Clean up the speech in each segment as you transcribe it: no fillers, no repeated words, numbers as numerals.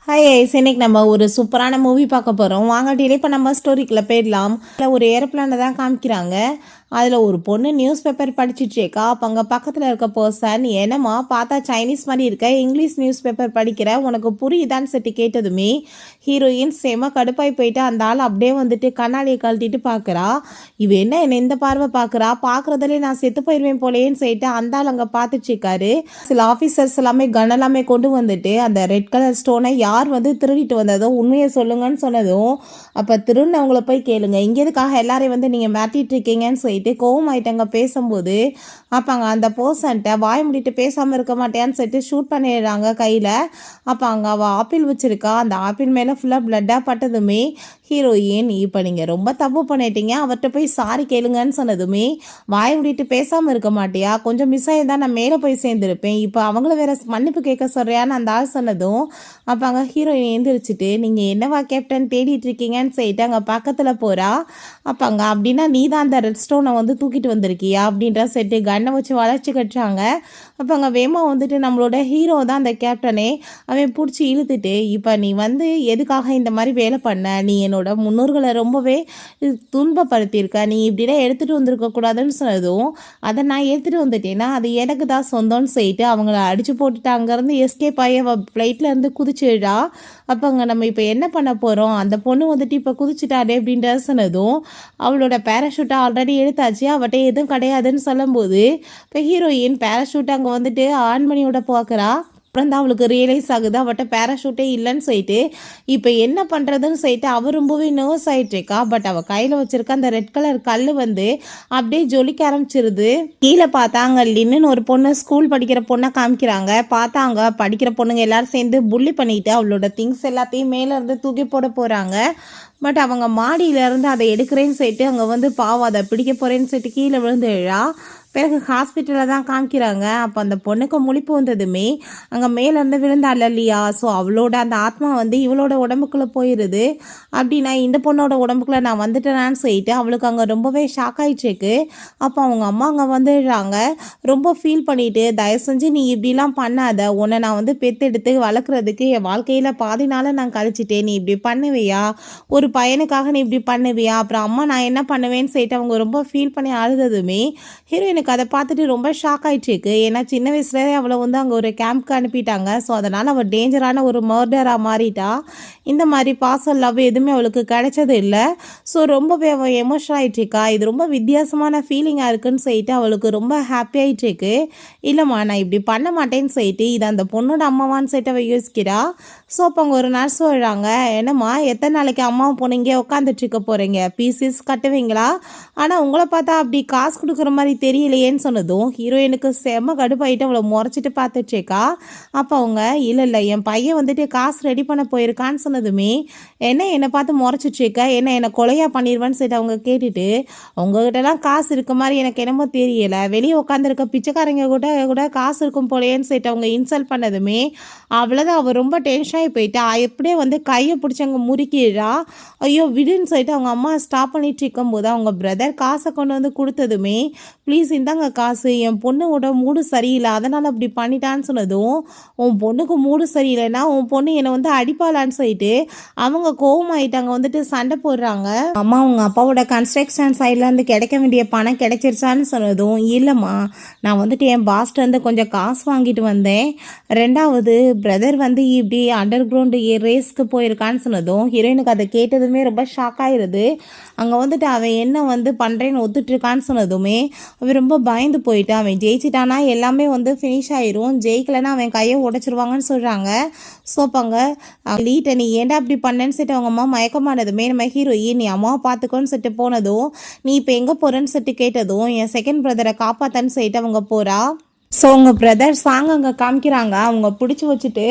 Hi ice, இன்னைக்கு நம்ம ஒரு சூப்பரான மூவி பார்க்க போகிறோம். வாங்க டீலே இப்போ நம்ம ஸ்டோரிக்குள்ளே போயிடலாம். ஒரு ஏரோப்ளானை தான் காமிக்கிறாங்க. அதில் ஒரு பொண்ணு நியூஸ் பேப்பர் படிச்சுட்ருக்கா. அப்போ அங்கே பக்கத்தில் இருக்க பர்சன், என்னம்மா பார்த்தா சைனீஸ் மாதிரி இருக்க, இங்கிலீஷ் நியூஸ் பேப்பர் படிக்கிற, உனக்கு புரியுதான்னு சொல்லிட்டு கேட்டதுமே ஹீரோயின் செம கடுப்பாய் போயிட்டு அந்த ஆள் அப்படியே வந்துட்டு கண்ணாடியை கழட்டிட்டு பார்க்குறா. இவ என்ன இந்த பார்வை பார்க்குறா, பார்க்குறதுலே நான் செத்து போயிடுவேன் போலேன்னு சொல்லிட்டு அந்த ஆள் அங்கே பார்த்துட்ருக்காரு. சில ஆஃபீஸர்ஸ் எல்லாமே கன் எல்லாமே கொண்டு வந்துட்டு அந்த ரெட் கலர் ஸ்டோனை யார் வந்து திருடிட்டு வந்ததோ உண்மையை சொல்லுங்கன்னு சொன்னதும், அப்போ திருடினவங்கள போய் கேளுங்க, இங்கே எதுக்காக எல்லாரையும் வந்து நீங்கள் மாட்டிகிட்டு இருக்கீங்கன்னு சொல்லிட்டு கோவம் ஆயிட்டங்க பேசும்போது, அப்போ அங்கே அந்த பர்சன்ட்ட வாய முடிட்டு பேசாமல் இருக்க மாட்டேன்னு சொல்லிட்டு ஷூட் பண்ணிடுறாங்க கையில். அப்போ அங்கே அவள் ஆப்பிள் வச்சுருக்கா. அந்த ஆப்பிள் மேலே ஃபுல்லாக பிளட்டாக பட்டதுமே ஹீரோயின், இப்போ நீங்கள் ரொம்ப தப்பு பண்ணிட்டீங்க, அவர்கிட்ட போய் சாரி கேளுங்கன்னு சொன்னதுமே, வாய முடிட்டு பேசாமல் இருக்க மாட்டியா, கொஞ்சம் மிஸ் ஆகியிருந்தா நான் மேலே போய் சேர்ந்துருப்பேன், இப்போ அவங்கள வேற மன்னிப்பு கேட்க சொல்கிறியான்னு அந்த ஆள் சொன்னதும், அப்போ அங்கே ஹீரோயின் எழுந்திரிச்சிட்டு, நீங்கள் என்னவா கேப்டன் தேடிட்டு இருக்கீங்கன்னு சொல்லிட்டு அங்கே பக்கத்தில் போகிறா. அப்போ அங்கே அப்படின்னா நீ தான் அந்த ரெட் ஸ்டோனை வந்து தூக்கிட்டு வந்திருக்கியா அப்படின்ற செட்டு கண்ணை வச்சு வளர்ச்சி கட்டுறாங்க. அப்போ அங்கே வேமா வந்துட்டு நம்மளோட ஹீரோ தான் அந்த கேப்டனே, அவன் பிடிச்சி இழுத்துட்டு, இப்போ நீ வந்து எதுக்காக இந்த மாதிரி வேலை பண்ண, நீ என்னோட முன்னோர்களை ரொம்பவே துன்பப்படுத்தியிருக்க, நீ இப்படிலாம் எடுத்துகிட்டு வந்திருக்க கூடாதுன்னு சொன்னதும், அதை நான் எடுத்துகிட்டு வந்துட்டேன்னா அது எனக்கு தான் சொந்தம்னு சொல்லிட்டு அவங்கள அடித்து போட்டுட்டு அங்கேருந்து எஸ்கேப் ஆகி அவள் ஃப்ளைட்டில் இருந்து குதிச்சிடுறா. அப்போ அங்கே நம்ம இப்போ என்ன பண்ண போகிறோம், அந்த பொண்ணு வந்துட்டு இப்போ குதிச்சுட்டாரு அப்படின்ற சொன்னதும், அவளோட பேராஷூட்டை ஆல்ரெடி எடுத்தாச்சு, அவட்ட எதுவும் கிடையாதுன்னு சொல்லும்போது இப்போ ஹீரோயின் பேராஷூட் அங்கே வந்துட்டு ஆன் பண்ணி விட பார்க்குறா. அப்புறம் தான் அவளுக்கு ரியலைஸ் ஆகுது அவட்ட பேராஷூட்டே இல்லைன்னு சொல்லிட்டு. இப்போ என்ன பண்ணுறதுன்னு சொல்லிட்டு அவள் ரொம்பவே நர்வஸ் ஆகிட்டுருக்கா. பட் அவள் கையில் வச்சுருக்க அந்த ரெட் கலர் கல் வந்து அப்படியே ஜொலிக்க ஆரம்பிச்சிருது. கீழே பார்த்தாங்க லின்னு ஒரு பொண்ணு ஸ்கூல் படிக்கிற பொண்ணை காமிக்கிறாங்க. பார்த்தாங்க படிக்கிற பொண்ணுங்க எல்லாரும் சேர்ந்து புள்ளி பண்ணிட்டு அவளோட திங்ஸ் எல்லாத்தையும் மேலேருந்து தூக்கி போட போகிறாங்க. பட் அவங்க மாடியிலேருந்து அதை எடுக்கிறேன்னு சொல்லிட்டு அங்கே வந்து பாவம் அதை பிடிக்க போகிறேன்னு சொல்லிட்டு கீழே விழுந்து எழா. பிறகு ஹாஸ்பிட்டலில் தான் காமிக்கிறாங்க. அப்போ அந்த பொண்ணுக்கு முழிப்பு வந்ததுமே அங்கே மேலேருந்து விழுந்தாள் இல்லையா, ஸோ அவளோட அந்த ஆத்மா வந்து இவளோட உடம்புக்குள்ளே போயிடுது. அப்படின்னா இந்த பொண்ணோட உடம்புக்குள்ளே நான் வந்துட்டேனான்னு சொல்லிட்டு அவளுக்கு அங்கே ரொம்பவே ஷாக் ஆகிட்டுருக்கு. அப்போ அவங்க அம்மா அங்கே வந்துடுறாங்க. ரொம்ப ஃபீல் பண்ணிவிட்டு, தயவு செஞ்சு நீ இப்படிலாம் பண்ணாத, உன்னை நான் வந்து பெற்றெடுத்து வளர்க்குறதுக்கு என் வாழ்க்கையில் பாதி நாளை நான் கழிச்சிட்டேன், நீ இப்படி பண்ணுவியா, ஒரு பையனுக்காக நீ இப்படி பண்ணுவியா, அப்புறம் அம்மா நான் என்ன பண்ணுவேன்னு சொல்லிட்டு அவங்க ரொம்ப ஃபீல் பண்ணி அழுததுமே ஹீரோயினுக்கு அதை பார்த்துட்டு ரொம்ப ஷாக் ஆகிட்டுருக்கு. ஏன்னா சின்ன வயசுலேயே அவளை வந்து அங்கே ஒரு கேம்ப்க்கு அனுப்பிட்டாங்க. ஸோ அதனால் அவள் டேஞ்சரான ஒரு மர்டராக மாறிட்டா. இந்த மாதிரி பாசல் லவ் எதுவுமே அவளுக்கு கிடைச்சது இல்லை. ஸோ ரொம்பவே அவள் எமோஷன் ஆகிட்டுருக்கா. இது ரொம்ப வித்தியாசமான ஃபீலிங்காக இருக்குன்னு சொல்லிட்டு அவளுக்கு ரொம்ப ஹாப்பி ஆகிட்டுருக்கு. இல்லைம்மா நான் இப்படி பண்ண மாட்டேன்னு சொல்லிட்டு இது அந்த பொண்ணோட அம்மாவான்னு சொல்லிட்டு அவள் யோசிக்கிறா. ஸோ அப்போ அங்கே ஒரு நர்ஸ் வர்றாங்க. என்னம்மா எத்தனை நாளைக்கு அம்மாவை போனீங்க உட்காந்துட்ருக்க போகிறீங்க, பீஸஸ் கட்டுவீங்களா, ஆனால் உங்களை பார்த்தா அப்படி காசு கொடுக்குற மாதிரி தெரியலையேன்னு சொன்னதும் ஹீரோயினுக்கு செம்ம கடுப்பாயிட்டு அவளை முறைச்சிட்டு பார்த்துட்ருக்கா. அப்போ அவங்க இல்லை என் பையன் வந்துட்டு காசு ரெடி பண்ண போயிருக்கான்னு சொன்னதுமே, என்னை பார்த்து முறைச்சிட்ருக்க, என்னை கொலையாக பண்ணிடுவேன்னு சொல்லிட்டு அவங்க கேட்டுட்டு, உங்ககிட்டலாம் காசு இருக்க மாதிரி எனக்கு என்னமோ தெரியலை, வெளியே உட்காந்துருக்க பிச்சைக்காரங்க கூட காசு இருக்கும் போலேன்னு சொல்லிட்டு அவங்க இன்சல்ட் பண்ணதுமே அவ்வளோதான். அவள் ரொம்ப டென்ஷன் ஆகி போயிட்டா. எப்படியே வந்து கையை பிடிச்சி அங்கே முறுக்கிடுறா. ஐயோ விடுன்னு சொல்லிட்டு அவங்க அம்மா ஸ்டாப் பண்ணிட்டு இருக்கும்போது அவங்க பிரதர் காசை கொண்டு வந்து கொடுத்ததுமே, ப்ளீஸ் இந்தாங்க காசு, என் பொண்ணோட மூடு சரியில்லை அதனால் அப்படி பண்ணிட்டான்னு சொன்னதும், உன் பொண்ணுக்கு மூடு சரியில்லைன்னா உன் பொண்ணு என்னை வந்து அடிப்பாளான்னு சொல்லிட்டு அவங்க கோவமாயிட்டாங்க, வந்துட்டு சண்டை போடுறாங்க. அம்மா அவங்க அப்பாவோட கன்ஸ்ட்ரக்ஷன் சைட்லேருந்து கிடைக்க வேண்டிய பணம் கிடைச்சிருச்சான்னு சொன்னதும், இல்லைம்மா நான் வந்துட்டு என் பாஸ்டேருந்து கொஞ்சம் காசு வாங்கிட்டு வந்தேன், ரெண்டாவது பிரதர் வந்து இப்படி அண்டர் கிரவுண்டு ரேஸ்க்கு போயிருக்கான்னு சொன்னதும் ஹீரோயினுக்கு அதை கேட்டதுமே ரொம்ப ஷாக் ஆகிடுது. அங்கே வந்துட்டு அவன் என்ன வந்து பண்ணுறேன்னு ஒத்துட்ருக்கான்னு சொன்னதுமே அவன் ரொம்ப பயந்து போயிட்டு, அவன் ஜெயிச்சிட்டானா எல்லாமே வந்து ஃபினிஷ் ஆயிரும், ஜெயிக்கலைன்னா அவன் கையை உடைச்சிருவாங்கன்னு சொல்கிறாங்க. ஸோ அப்போங்க லீட்டை நீ ஏன்டா அப்படி பண்ணேன்னு சொல்லிட்டு அவங்க அம்மா மயக்கமானதுமே நம்ம ஹீரோயின் நீ அம்மாவை பார்த்துக்கோன்னு சொல்லிட்டு போனதும், நீ இப்போ எங்கே போகிறேன்னு சொல்லிட்டு கேட்டதும் என் செகண்ட் பிரதரை காப்பாற்றன்னு சொல்லிட்டு அவங்க போகிறா. ஸோ உங்கள் பிரதர் சாங் அங்கே காமிக்கிறாங்க. அவங்க பிடிச்சி வச்சுட்டு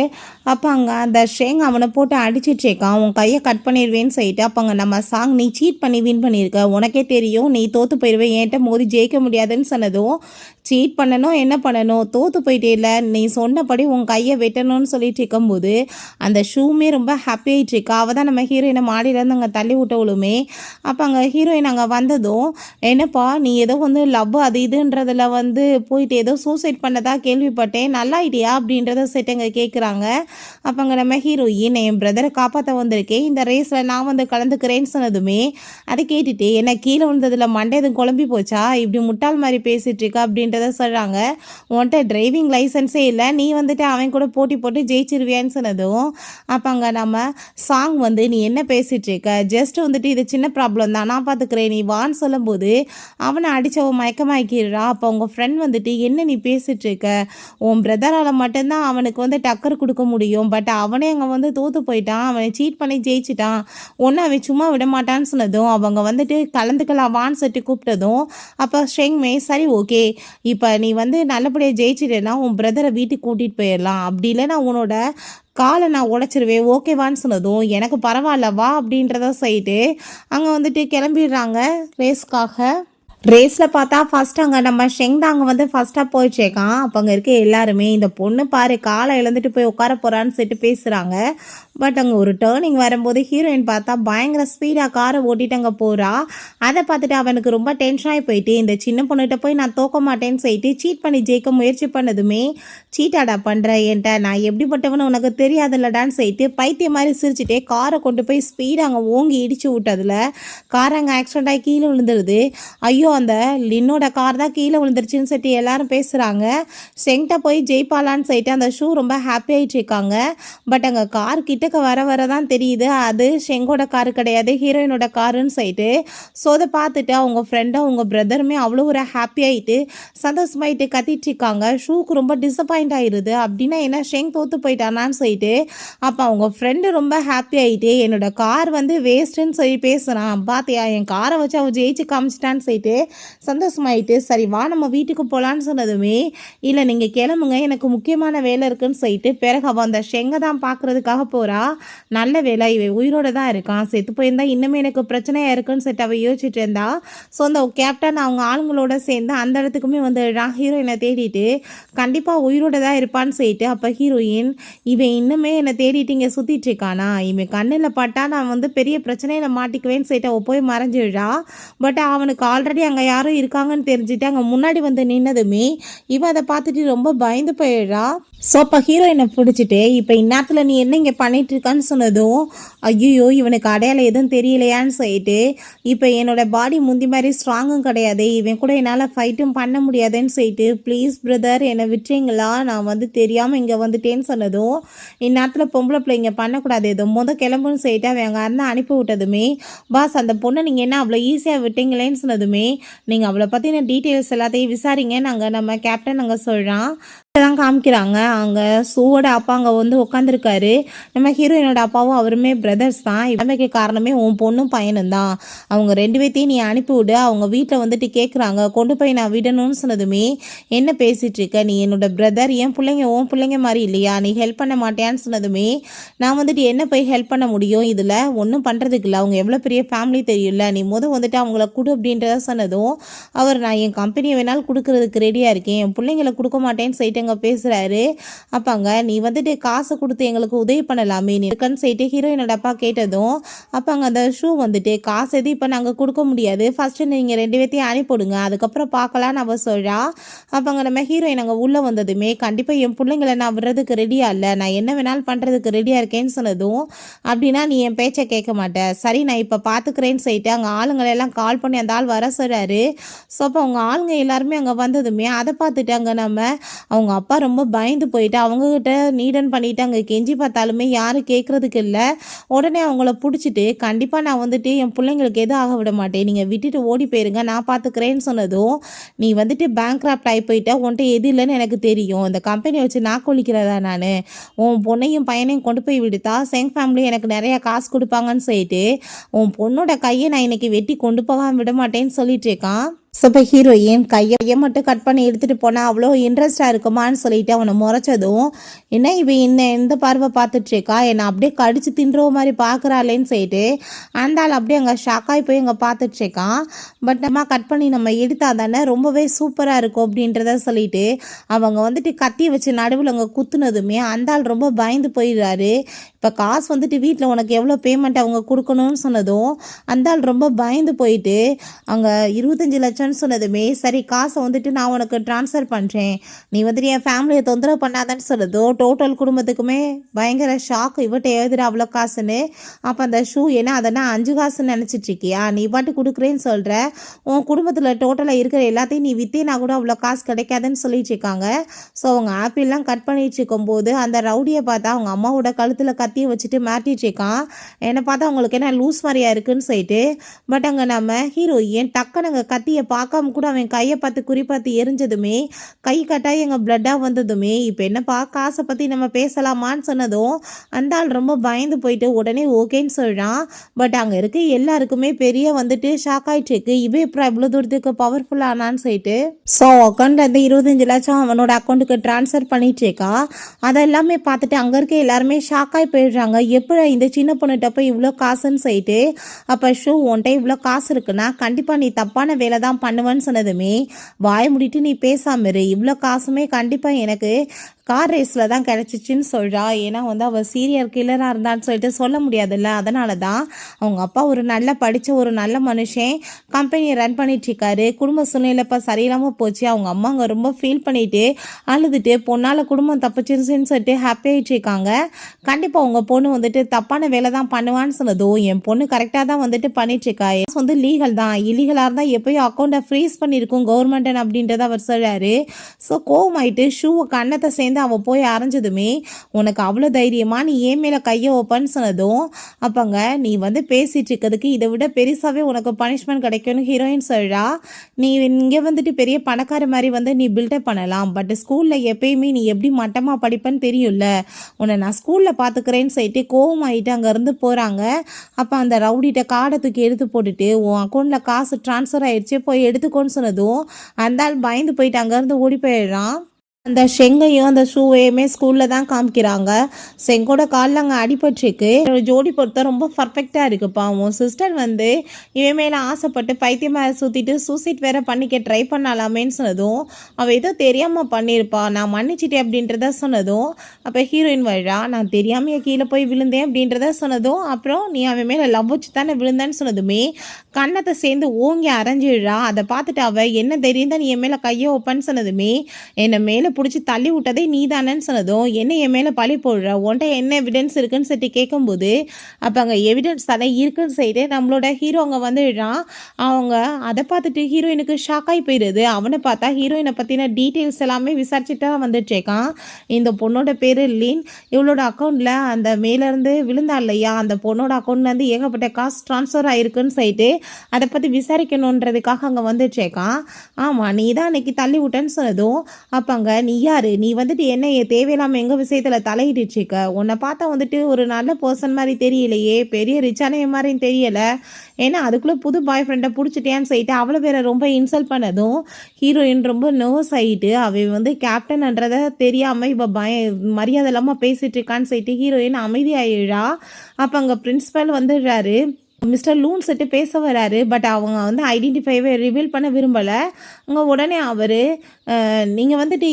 அப்போ அங்கே அந்த ஷேங் அவனை போட்டு அடிச்சிட்ருக்கான், உன் கையை கட் பண்ணிடுவேன்னு சொல்லிட்டு. அப்போ அங்கே நம்ம சாங் நீ சீட் பண்ணி வின் பண்ணியிருக்க, உனக்கே தெரியும் நீ தோற்று போயிடுவேன், என்கிட்ட மோதி ஜெயிக்க முடியாதுன்னு சொன்னதும் சீட் பண்ணணும் என்ன பண்ணணும் தோற்று போயிட்டே நீ சொன்னபடி உன் கையை வெட்டணும்னு சொல்லிட்டு இருக்கும்போது அந்த ஷூமே ரொம்ப ஹாப்பி ஆகிட்டு இருக்கா. அவள் தான் நம்ம ஹீரோயினை மாடியிலேருந்து அங்கே தள்ளி விட்டவளுமே. அப்போ அங்கே ஹீரோயின் அங்கே வந்ததும் என்னப்பா நீ ஏதோ லவ் அது இதுன்றதில் போயிட்டு ஏதோ சூசைட் பண்ணதா கேள்விப்பட்டேன், நல்லா ஐடியா அப்படின்றத செட்டங்க கேட்குறாங்க. அப்போ அங்கே நம்ம ஹீரோயின் என் பிரதரை காப்பாற்ற வந்திருக்கேன், இந்த ரேஸில் நான் கலந்துக்கிறேன்னு சொன்னதுமே அதை கேட்டுட்டு என்ன கீழே விழுந்ததில் மண்டை எதுவும் குழம்பி போச்சா, இப்படி முட்டாள் மாதிரி பேசிகிட்டு இருக்கா அப்படின்றத சொல்கிறாங்க. உன்கிட்ட டிரைவிங் லைசன்ஸே இல்லை, நீ அவன் கூட போட்டி போட்டு ஜெயிச்சிருவியான்னு சொன்னதும் அப்போ அங்கே நம்ம சாங் நீ என்ன பேசிகிட்டு இருக்க, ஜஸ்ட் இது சின்ன ப்ராப்ளம் தான் நான் பார்த்துக்கிறேன் நீ வான்னு சொல்லும்போது அவனை அடித்தவன் மயக்கமாக்கிடுறா. அப்போ உங்கள் ஃப்ரெண்ட் என்ன நீ பேசிகிட்டு இருக்க, உன் பிரதரால் மட்டும்தான் அவனுக்கு டக்கர் கொடுக்க முடியும், பட் அவனே அங்கே தோற்று போயிட்டான், அவனை சீட் பண்ணி ஜெயிச்சிட்டான், ஒன்று அவன் சும்மா விட மாட்டான்னு சொன்னதும் அவங்க கலந்துக்கலாம் வான்னு சொல்லிட்டு கூப்பிட்டதும் அப்போ ஷெங்மே சரி ஓகே இப்போ நீ நல்லபடியாக ஜெயிச்சிட்டேன்னா உன் பிரதரை வீட்டுக்கு கூட்டிகிட்டு போயிடலாம், அப்படி இல்லைன்னா உன்னோட காலை நான் உடைச்சிருவேன் ஓகேவான்னு சொன்னதும் எனக்கு பரவாயில்ல வா அப்படின்றத சொல்லிட்டு அங்கே கிளம்பிடுறாங்க ரேஸ்க்காக. ரேஸில் பார்த்தா ஃபஸ்ட் அங்கே நம்ம ஷெங் தாங்க ஃபஸ்ட்டாக போயிடுச்சேக்கான். அப்போ அங்கே இருக்க எல்லாருமே இந்த பொண்ணு பாரு காலை இழந்துட்டு போய் உட்கார போகிறான்னு சொல்லிட்டு பேசுகிறாங்க. பட் அங்கே ஒரு டேர்னிங் வரும்போது ஹீரோயின் பார்த்தா பயங்கர ஸ்பீடாக காரை ஓட்டிட்டு அங்கே போகிறா. அதை பார்த்துட்டு அவனுக்கு ரொம்ப டென்ஷனாகி போயிட்டு இந்த சின்ன பொண்ணுகிட்ட போய் நான் தோக்க மாட்டேன்னு சொல்லிட்டு சீட் பண்ணி ஜெயிக்க முயற்சி பண்ணதுமே சீட்டாடா பண்ணுற என்கிட்ட நான் எப்படிப்பட்டவனு உனக்கு தெரியாதுல்லடான்னு சொல்லிட்டு பைத்தியம் மாதிரி சிரிச்சுட்டே காரை கொண்டு போய் ஸ்பீடாக அங்கே ஓங்கி இடிச்சு விட்டதில் கார் அங்கே ஆக்சிடென்ட் ஆகி கீழே விழுந்துருது. ஐயோ அந்த லின்னோட கார் தான் கீழே விழுந்துருச்சுன்னு சொல்லிட்டு எல்லாரும் பேசுகிறாங்க. ஷெங்கிட்ட போய் ஜெயிப்பாலான்னு சொல்லிட்டு அந்த ஷூ ரொம்ப ஹாப்பி ஆகிட்டு இருக்காங்க. பட் அங்கே கார் கிட்டக்க வர தான் தெரியுது அது ஷெங்கோட காரு கிடையாது ஹீரோயினோட காருன்னு சொல்லிட்டு. ஸோ அதை பார்த்துட்டு அவங்க ஃப்ரெண்டும் அவங்க பிரதருமே அவ்வளோ ஒரு ஹாப்பி ஆகிட்டு சந்தோஷமாயிட்டு கத்திட்டு இருக்காங்க. ஷூக்கு ரொம்ப டிசப்பாயிண்ட் ஆயிடுது. அப்படின்னா என்ன ஷெங் தோற்று போயிட்டானான்னு சொல்லிட்டு அப்போ அவங்க ஃப்ரெண்டு ரொம்ப ஹாப்பி ஆகிட்டு என்னோட கார் வேஸ்ட்டுன்னு சொல்லி பேசுகிறான், பார்த்தியா என் காரை வச்சு அவள் ஜெயிச்சு காமிச்சிட்டான்னு சொல்லிட்டு சந்தோஷமாயிட்டு சரி வா நம்ம வீட்டுக்கு போகலான்னு சொன்னதுமே இல்லை நீங்கள் கிளம்புங்க எனக்கு முக்கியமான வேலை இருக்குன்னு சொல்லிட்டு பிறகு அவள் அந்த ஷெங்கை தான் பார்க்குறதுக்காக போகிறா. நல்ல வேலை இவன் உயிரோட தான் இருக்கான், செத்து போயிருந்தா இன்னுமே எனக்கு பிரச்சனையாக இருக்குன்னு சொல்லிட்டு அவள் யோசிச்சுட்டு இருந்தா. ஸோ அந்த கேப்டன் அவங்க ஆளுங்களோட சேர்ந்து அந்த இடத்துக்குமே ஹீரோயினை தேடிட்டு கண்டிப்பாக உயிரோட தான் இருப்பான்னு சொல்லிட்டு அப்போ ஹீரோயின் இவன் இன்னுமே என்னை தேடிட்டு இங்கே சுற்றிட்டு இருக்கானா, இவன் கண்ணில் பட்டா நான் பெரிய பிரச்சனையில் மாட்டிக்குவேன்னு சொல்லிட்டு அவள் போய் மறைஞ்சிடுறா. பட் அவனுக்கு ஆல்ரெடி அங்கே யாரும் இருக்காங்கன்னு தெரிஞ்சுட்டு அங்கே முன்னாடி நின்னதுமே இவன் அதை பார்த்துட்டு ரொம்ப பயந்து போயிடுறா. ஸோ அப்போ ஹீரோயினை பிடிச்சிட்டு இப்போ இந்நேரத்தில் நீ என்ன இங்கே பண்ணிட்டு இருக்கான்னு சொன்னதும் ஐயோ இவனுக்கு அடையாளம் எதுவும் தெரியலையான்னு சொல்லிட்டு இப்போ என்னோட பாடி முந்தி மாதிரி ஸ்ட்ராங்கும் கிடையாது, இவன் கூட என்னால் ஃபைட்டும் பண்ண முடியாதுன்னு சொல்லிட்டு ப்ளீஸ் பிரதர் என்னை விட்டுறீங்களா, நான் தெரியாமல் இங்கே வந்துட்டேன்னு சொன்னதும் இந்நேரத்தில் பொம்பளை பிள்ளைங்க பண்ணக்கூடாது எதுவும் கிளம்புன்னு சொல்லிட்டு அவன் அங்கே அண்ணன் அனுப்பி விட்டதுமே பாஸ் அந்த பொண்ணை நீங்கள் என்ன அவ்வளோ ஈஸியாக விட்டீங்களேன்னு சொன்னதுமே நீங்கள் அவளை பற்றின டீட்டெயில்ஸ் எல்லாத்தையும் விசாரிங்க நாங்கள் நம்ம கேப்டன் அங்கே சொல்கிறான் தான் காமிக்கிறாங்க. அங்கே ஷூவோட அப்பா அங்கே உட்காந்துருக்காரு. நம்ம ஹீரோயினோட அப்பாவும் அவருமே பிரதர்ஸ் தான். இவனுக்கு காரணமே உன் பொண்ணும் பையனும் தான், அவங்க ரெண்டு பேர்த்தையும் நீ அனுப்பிவிடு, அவங்க வீட்டில் கேட்குறாங்க கொண்டு போய் நான் விடணும்னு சொன்னதுமே என்ன பேசிகிட்டு இருக்க, நீ என்னோட பிரதர், என் பிள்ளைங்க உன் பிள்ளைங்க மாதிரி இல்லையா, நீ ஹெல்ப் பண்ண மாட்டேன்னு சொன்னதுமே நான் என்ன போய் ஹெல்ப் பண்ண முடியும், இதில் ஒன்றும் பண்ணுறதுக்கு இல்லை, அவங்க எவ்வளோ பெரிய ஃபேமிலி தெரியும்ல, நீ அவங்கள கொடு அப்படின்றத சொன்னதும் அவர் நான் என் கம்பெனியை வேணாலும் கொடுக்கறதுக்கு ரெடியாக இருக்கேன், என் பிள்ளைங்களை கொடுக்க மாட்டேன்னு சொல்லிட்டு பேசுறாரு. அப்பாங்க நீ காசை கொடுத்து எங்களுக்கு உதவி பண்ணலாமே இருக்குன்னு சொல்லிட்டு ஹீரோயினோட அப்பா கேட்டதும் அப்பாங்க அந்த ஷூ காசு எது இப்போ நாங்கள் கொடுக்க முடியாது, ஃபர்ஸ்ட் நீங்கள் ரெண்டு பேர்த்தையும் அனுப்பிவிடுங்க அதுக்கப்புறம் பார்க்கலான்னு அவ சொல்றா. அப்பாங்க நம்ம ஹீரோயின் அங்கே உள்ள வந்ததுமே கண்டிப்பாக என் பிள்ளைங்களை நான் விடுறதுக்கு ரெடியா இல்லை, நான் என்ன வேணாலும் பண்ணுறதுக்கு ரெடியாக இருக்கேன்னு சொன்னதும் அப்படின்னா நீ என் பேச்சை கேட்க மாட்டேன், சரி நான் இப்போ பார்த்துக்கிறேன்னு சொல்லிட்டு அங்கே ஆளுங்களெல்லாம் கால் பண்ணி அந்த ஆள் வர சொல்கிறாரு. ஸோ அப்போ அவங்க ஆளுங்க எல்லாருமே அங்கே வந்ததுமே அதை பார்த்துட்டு அங்கே அவங்க அப்பா ரொம்ப பயந்து போயிட்டு அவங்கக்கிட்ட நீடன் பண்ணிட்டு அங்கே கெஞ்சி பார்த்தாலுமே யாரும் கேட்குறதுக்கு இல்லை. உடனே அவங்கள பிடிச்சிட்டு கண்டிப்பாக நான் என் பிள்ளைங்களுக்கு எதுவும் ஆக விட மாட்டேன், நீங்கள் விட்டுட்டு ஓடி போயிருங்க நான் பார்த்துக்கிறேன்னு சொன்னதும் நீ பேங்க்ராப்ட் ஆகி போயிட்ட, உன்ட்ட எது இல்லைன்னு எனக்கு தெரியும், இந்த கம்பெனியை வச்சு நான் கொலிக்கிறதா நான், உன் பொண்ணையும் பையனையும் கொண்டு போய் விடுத்தா செங் ஃபேமிலி எனக்கு நிறையா காசு கொடுப்பாங்கன்னு சொல்லிட்டு உன் பொண்ணோட கையை நான் இன்னைக்கு வெட்டி கொண்டு போகாமல் விட மாட்டேன்னு சொல்லிட்டு இருக்கான். ஸோ இப்போ ஹீரோயின் கையை மட்டும் கட் பண்ணி எடுத்துகிட்டு போனால் அவ்வளோ இன்ட்ரெஸ்டாக இருக்குமான்னு சொல்லிட்டு அவனை முறைச்சதும், என்ன இவன் இந்த பார்வை பார்த்துட்ருக்கா, என்னை அப்படியே கடிச்சு தின்ற மாதிரி பார்க்குறாளேன்னு சொல்லிட்டு அந்த ஆள் அப்படியே அங்கே ஷாக்காகி போய் அங்கே பார்த்துட்ருக்கான். பட் நம்ம கட் பண்ணி நம்ம எடுத்தா தானே ரொம்பவே சூப்பராக இருக்கும் அப்படின்றத சொல்லிட்டு அவங்க வந்துட்டு கத்தி வச்சு நடுவில் அங்கே குத்துனதுமே அந்த ஆள் ரொம்ப பயந்து போயிடுறாரு. இப்போ காசு வந்துட்டு வீட்டில் உனக்கு எவ்வளோ பேமெண்ட் அவங்க கொடுக்கணும்னு சொன்னதும் அந்த ஆள் ரொம்ப பயந்து போயிட்டு அங்கே 25 லட்சம்னு சொன்னதுமே, சரி காசை வந்துட்டு நான் உனக்கு ட்ரான்ஸ்ஃபர் பண்ணுறேன், நீ வந்துட்டு என் ஃபேமிலியை தொந்தரவு பண்ணாதன்னு சொன்னதும் டோட்டல் குடும்பத்துக்குமே பயங்கர ஷாக். இவட்ட எழுதுற அவ்வளோ காசுன்னு. அப்போ அந்த ஷூ ஏன்னா அதெல்லாம் 5 காசுன்னு நினச்சிட்ருக்கியா, நீ பாட்டு கொடுக்குறேன்னு சொல்கிற, உன் குடும்பத்தில் டோட்டலாக இருக்கிற எல்லாத்தையும் நீ விற்றேனா கூட அவ்வளோ காசு கிடைக்காதுன்னு சொல்லிட்டு இருக்காங்க. ஸோ அவங்க ஆப்பிள்லாம் கட் பண்ணிட்டு இருக்கும்போது அந்த ரவுடியை பார்த்தா அவங்க அம்மாவோட கழுத்தில் கத்தியை வச்சுட்டு மாட்டிட்டு இருக்கான். என்னை பார்த்தா அவங்களுக்கு என்ன லூஸ் மாதிரியா இருக்குன்னு சொல்லிட்டு. பட் அங்கே நம்ம ஹீரோயின் டக்குன்னு அங்கே கத்தியை பார்க்காம கூட அவன் கையை பார்த்து குறிப்பாத்து எரிஞ்சதுமே கை கட்டாயி எங்கள் பிளட்டாக வந்ததுமே, இப்போ என்னப்பா காசை பற்றி நம்ம பேசலாமான்னு சொன்னதும் அந்த ஆள் ரொம்ப பயந்து போயிட்டு உடனே ஓகேன்னு சொல்கிறான். பட் அங்கே இருக்க எல்லாருக்குமே பெரிய வந்துட்டு ஷாக் ஆகிட்டு இருக்கு, இவன் இப்போ இவ்வளோ தூரத்துக்கு பவர்ஃபுல்லானான்னு சொல்லிட்டு. ஸோ அக்கௌண்ட் அந்த 25 லட்சம் அவனோட அக்கௌண்ட்டுக்கு ட்ரான்ஸ்ஃபர் பண்ணிட்டு இருக்கா. அதெல்லாமே பார்த்துட்டு அங்கே இருக்க எல்லாருமே ஷாக்காகி போயிடுறாங்க, எப்படி இந்த சின்ன பொண்ணுகிட்ட போய் இவ்வளோ காசுன்னு சொல்லிட்டு. அப்போ ஷூ உன்ட்ட இவ்வளோ காசு இருக்குன்னா கண்டிப்பாக நீ தப்பான வேலை தான் பண்ணுவேன்னு சொன்னதுமே, வாய முடிட்டு நீ பேசாம இரு, இவ்வளோ காசுமே கண்டிப்பாக எனக்கு கார் ரேஸில் தான் கிடச்சிச்சின்னு சொல்கிறா. ஏன்னா வந்து அவள் சீரியல் கில்லராக இருந்தான்னு சொல்லிட்டு சொல்ல முடியாதுல்ல. அதனால தான் அவங்க அப்பா ஒரு நல்ல படித்த ஒரு நல்ல மனுஷன் கம்பெனியை ரன் பண்ணிட்டுருக்காரு. குடும்ப சூழ்நிலை இப்போ சரியில்லாமல் போச்சு. அவங்க அம்மா அங்கே ரொம்ப ஃபீல் பண்ணிவிட்டு அழுதுட்டு பொண்ணால் குடும்பம் தப்பிச்சிருச்சுன்னு சொல்லிட்டு ஹாப்பி ஆகிட்டு இருக்காங்க. கண்டிப்பாக உங்கள் பொண்ணு வந்துட்டு தப்பான வேலை தான் பண்ணுவான்னு சொன்னதும், என் பொண்ணு கரெக்டாக தான் வந்துட்டு பண்ணிட்டுருக்கா, வந்து லீகல் தான், இல்லீகலாக இருந்தால் எப்போயும் அக்கௌண்ட்டை ஃப்ரீஸ் பண்ணியிருக்கும் கவர்மெண்டன் அப்படின்றத அவர் சொல்கிறாரு. ஸோ கோவமாயிட்டு ஷூவை கண்ணத்தை சேர்ந்து அவள் போய் அரைஞ்சதுமே, உனக்கு அவ்வளோ தைரியமா நீ ஏன் மேலே கையை வைப்பன்னு சொன்னதும், அப்போங்க நீ வந்து பேசிட்டு இருக்கிறதுக்கு இதை விட பெருசாகவே உனக்கு பனிஷ்மெண்ட் கிடைக்கும்னு ஹீரோயின் சொல்கிறா. நீ இங்கே வந்துட்டு பெரிய பணக்கார மாதிரி வந்து நீ பில்டப் பண்ணலாம், பட் ஸ்கூலில் எப்பயுமே நீ எப்படி மட்டமாக படிப்பேன்னு தெரியும்ல, உன்னை நான் ஸ்கூலில் பார்த்துக்கிறேன்னு சொல்லிட்டு கோவமாயிட்டு அங்கேருந்து போகிறாங்க. அப்போ அந்த ரவுடிகிட்ட கார்டை தூக்கி எடுத்து போட்டுட்டு உன் அக்கௌண்ட்டில் காசு ட்ரான்ஸ்ஃபர் ஆயிடுச்சு போய் எடுத்துக்கோன்னு சொன்னதும் அந்த ஆள் பயந்து போயிட்டு அங்கேருந்து ஓடி போயிடுறான். அந்த செங்கையும் அந்த ஷூவையுமே ஸ்கூலில் தான் காமிக்கிறாங்க. செங்கோட காலில் அங்கே அடிபட்டுருக்கு. ஜோடி பொறுத்த ரொம்ப பர்ஃபெக்டாக இருக்குப்பா. உன் சிஸ்டர் வந்து இவன் மேலே ஆசைப்பட்டு பைத்தியமாக சுற்றிட்டு சூசைட் வேற பண்ணிக்க ட்ரை பண்ணலாமேன்னு சொன்னதும், அவள் ஏதோ தெரியாமல் பண்ணியிருப்பா, நான் மன்னிச்சிட்டேன் அப்படின்றத சொன்னதும், அப்போ ஹீரோயின் வழா நான் தெரியாமையே கீழே போய் விழுந்தேன் அப்படின்றத சொன்னதும், அப்புறம் நீ அவன் மேலே லவ் வச்சு தானே விழுந்தேன்னு சொன்னதுமே கன்னத்தை சேர்ந்து ஓங்கி அரைஞ்சிடுறா. அதை பார்த்துட்டு அவள் என்ன தெரியும் தான் நீ என் மேலே கையை வைப்பன்னு சொன்னதுமே, என்னை மேலே பிடிச்சி தள்ளி விட்டதே நீ தானேன்னு சொன்னதும், என்ன என் மேலே பழி போடுற, உன்ட்ட என்ன எவிடன்ஸ் இருக்குன்னு சொல்லிட்டு கேட்கும்போது, அப்போ அங்கே எவிடன்ஸ் தானே இருக்குன்னு சொல்லிட்டு நம்மளோட ஹீரோ அங்கே வந்துடுறான். அவங்க அதை பார்த்துட்டு ஹீரோயினுக்கு ஷாக்காகி போயிடுது. அவனை பார்த்தா ஹீரோயினை பற்றின டீட்டெயில்ஸ் எல்லாமே விசாரிச்சுட்டு தான் வந்துட்டுருக்கான். இந்த பொண்ணோட பேர் லீன், இவளோட அக்கௌண்ட்டில் அந்த மேலேருந்து விழுந்தா இல்லையா, அந்த பொண்ணோட அக்கௌண்ட்லேருந்து ஏகப்பட்ட காசு ட்ரான்ஸ்ஃபர் ஆகிருக்குன்னு சொல்லிட்டு அதை பற்றி விசாரிக்கணுன்றதுக்காக அங்கே வந்துட்டுருக்கான். ஆமாம் நீ தான் அன்னைக்கு தள்ளி விட்டேன்னு சொன்னதும், அப்போ அங்கே நீ யாரு, நீ வந்துட்டு என்ன தேவையில்லாமல் எங்கள் விஷயத்தில் தலையிட்டுருக்க, உன்னை பார்த்தா வந்துட்டு ஒரு நல்ல பர்சன் மாதிரி தெரியலையே, பெரிய ரிச்சான மாதிரி தெரியலை, ஏன்னா அதுக்குள்ளே புது பாய் ஃப்ரெண்டை பிடிச்சிட்டேன்னு சொல்லிட்டு அவளை வேற ரொம்ப இன்சல்ட் பண்ணதும் ஹீரோயின் ரொம்ப நர்வஸ் ஆகிட்டு அவன் வந்து கேப்டன்ன்றதை தெரியாமல் இவ மரியாதை இல்லாமல் பேசிகிட்டு இருக்கான்னு சொல்லிட்டு ஹீரோயின் அமைதியாகிடுறா. அப்போ அங்கே பிரின்ஸிபல் வந்துடுறாரு. மிஸ்டர் லூன் செட்டு பேச வராரு. பட் அவங்க வந்து ஐடென்டிஃபைவை ரிவீல் பண்ண விரும்பலை. அங்கே உடனே அவர் நீங்கள் வந்துட்டு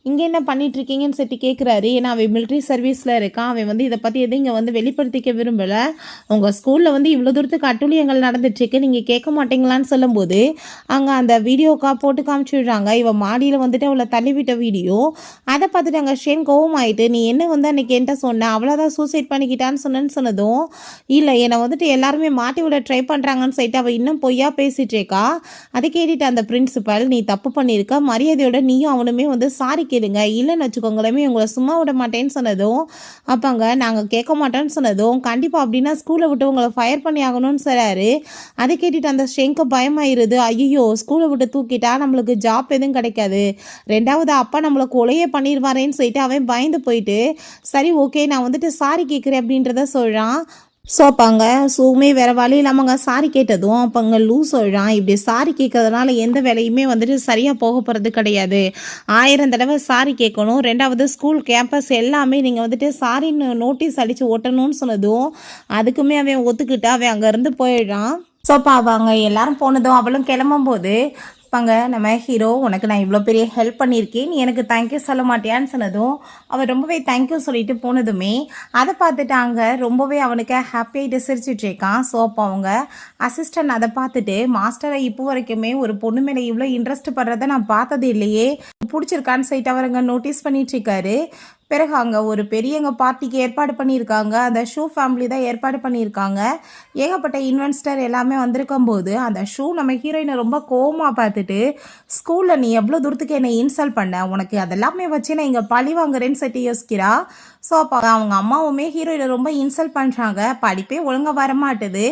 இங்கே என்ன பண்ணிகிட்ருக்கீங்கன்னு சொல்லிட்டு கேட்குறாரு. ஏன்னா அவன் மிலிட்ரி சர்வீஸில் இருக்கான். அவன் வந்து இதை பற்றி எதுவும் இங்கே வந்து வெளிப்படுத்திக்க விரும்பலை. உங்கள் ஸ்கூலில் வந்து இவ்வளோ தூரத்துக்கு அட்டூழியங்கள் நடந்துட்டுருக்கு, நீங்கள் கேட்க மாட்டீங்களான்னு சொல்லும்போது அங்கே அந்த வீடியோக்கா போட்டு காமிச்சிடுறாங்க. இவன் மாடியில் வந்துட்டு அவளை தள்ளிவிட்ட வீடியோ. அதை பார்த்துட்டு அங்கே ஷேன் கோவம் ஆகிட்டு, நீ என்ன வந்து அன்றைக்கி என்கிட்ட சொன்ன, அவ்வளோதான் சூசைட் பண்ணிக்கிட்டான்னு சொன்னதும், இல்லை என்னை வந்துட்டு எல்லாருமே மாட்டி விட ட்ரை பண்ணுறாங்கன்னு சொல்லிட்டு அவள் இன்னும் பொய்யா பேசிகிட்டு இருக்கா. அதை கேட்டுட்டு அந்த பிரின்சிபல், நீ தப்பு பண்ணியிருக்க, மரியாதையோட நீயும் அவனுமே வந்து சாரி கேளுங்க, இல்லைன்னு வச்சுக்கோங்களேமே உங்களை சும்மா விட மாட்டேன்னு சொன்னதும், அப்போங்க நாங்கள் கேட்க மாட்டோன்னு சொன்னதும், கண்டிப்பாக அப்படின்னா ஸ்கூலை விட்டு உங்களை ஃபயர் பண்ணி ஆகணும்னு சொல்கிறாரு. அதை கேட்டுட்டு அந்த ஷெங்க்கு பயமாயிருது. ஐயோ ஸ்கூலை விட்டு தூக்கிட்டா நம்மளுக்கு ஜாப் எதுவும் கிடைக்காது, ரெண்டாவது அப்பா நம்மளை கொலையே பண்ணிடுவாரேன்னு சொல்லிட்டு அவன் பயந்து போயிட்டு, சரி ஓகே நான் வந்துட்டு சாரி கேட்குறேன் அப்படின்றத சொல்கிறான். ஸோ அப்போங்க ஷூமே வேறு வழி இல்லாமங்க சாரி கேட்டதும் அப்போங்க லூஸ் சொல்கிறான், இப்படி சாரி கேட்கறதுனால எந்த வேலையுமே வந்துட்டு சரியாக போக போகிறது கிடையாது. 1000 தடவை சாரி கேட்கணும். 2வது ஸ்கூல் கேம்பஸ் எல்லாமே நீங்கள் வந்துட்டு சாரின்னு நோட்டீஸ் அடித்து ஒட்டணும்னு சொன்னதும் அதுக்குமே அவன் ஒத்துக்கிட்டு அவன் அங்கேருந்து போயிடுறான். ஸோ அப்போ அவங்க எல்லாரும் போனதும் அவளும் கிளம்பும்போது பாங்க நம்ம ஹீரோ, உனக்கு நான் இவ்வளோ பெரிய ஹெல்ப் பண்ணியிருக்கேன், நீ எனக்கு தேங்க்யூ சொல்ல மாட்டியான்னு சொன்னதும் அவன் ரொம்பவே தேங்க்யூ சொல்லிட்டு போனதுமே அதை பார்த்துட்டு அங்கே ரொம்பவே அவனுக்கு ஹாப்பியாகிட்டு சிரிச்சிட்டு இருக்கான். ஸோ அப்போ அவங்க அசிஸ்டன்ட் அதை பார்த்துட்டு, மாஸ்டரை இப்போ வரைக்குமே ஒரு பொண்ணு மேலே இவ்வளோ இன்ட்ரெஸ்ட் படுறத நான் பார்த்தது இல்லையே, பிடிச்சிருக்கான்னு சொல்லிட்டு அவர் அங்கே நோட்டீஸ் பண்ணிட்டு இருக்காரு. பிறகு அங்கே ஒரு பெரியங்க பார்ட்டிக்கு ஏற்பாடு பண்ணியிருக்காங்க. அந்த ஷூ ஃபேமிலி தான் ஏற்பாடு பண்ணியிருக்காங்க. ஏகப்பட்ட இன்வெஸ்டர் எல்லாமே வந்திருக்கும் போது அந்த ஷூ நம்ம ஹீரோயினை ரொம்ப கோவமாக பார்த்துட்டு, ஸ்கூலில் நீ எவ்வளோ தூரத்துக்கு என்னை இன்சல்ட் பண்ண, உனக்கு அதெல்லாமே வச்சு நான் இங்கே பழி வாங்குறேன்னு சொல்லிட்டு யோசிக்கிறா. ஸோ அப்போ அவங்க அம்மாவுமே ஹீரோயினை ரொம்ப இன்சல்ட் பண்ணுறாங்க. படிப்பே ஒழுங்காக வரமாட்டுது,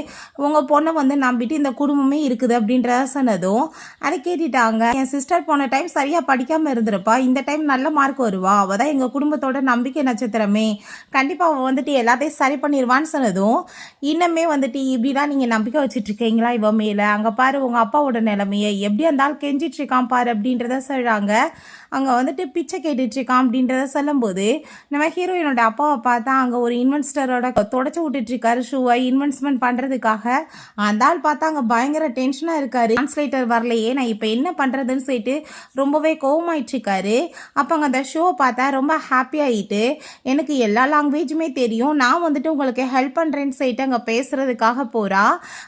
உங்கள் பொண்ணை வந்து நம்பிட்டு இந்த குடும்பமே இருக்குது அப்படின்றத சொன்னதும் அதை கேட்டுட்டாங்க. என் சிஸ்டர் போன டைம் சரியாக படிக்காமல் இருந்திருப்பா, இந்த டைம் நல்ல மார்க் வருவா, அவள் தான் எங்கள் குடும்பத்தோட நம்பிக்கை நட்சத்திரமே, கண்டிப்பாக அவள் வந்துட்டு எல்லாத்தையும் சரி பண்ணிடுவான்னு சொன்னதும், இன்னமே வந்துட்டு இப்படிலாம் நீங்கள் நம்பிக்கை வச்சுட்ருக்கீங்களா இவன் மேலே, அங்கே பாரு உங்கள் அப்பாவோட நிலைமையை எப்படி இருந்தாலும் கெஞ்சிட்ருக்கான் பாரு அப்படின்றத சொல்கிறாங்க. அங்கே வந்துட்டு பிச்சை கேட்டுட்ருக்கான் அப்படின்றத சொல்லும்போது நம்ம ஹீரோயினோட அப்பாவை பார்த்தா அங்கே ஒரு இன்வெஸ்டரோட தொடச்சி விட்டுட்ருக்காரு ஷூவை இன்வெஸ்ட்மெண்ட் பண்ணுறதுக்காக. அந்த ஆள் பார்த்தா அங்கே பயங்கர டென்ஷனாக இருக்காரு. டிரான்ஸ்லேட்டர் வரலையே, நான் இப்போ என்ன பண்ணுறதுன்னு சொல்லிட்டு ரொம்பவே கோவமாயிட்ருக்காரு. அப்போ அங்கே அந்த ஷோவை பார்த்தா ரொம்ப ஹாப்பி ஆகிட்டு, எனக்கு எல்லா லாங்குவேஜுமே தெரியும், நான் வந்துட்டு உங்களுக்கு ஹெல்ப் பண்ணுறேன்னு சொல்லிட்டு அங்கே பேசுகிறதுக்காக போகிறா.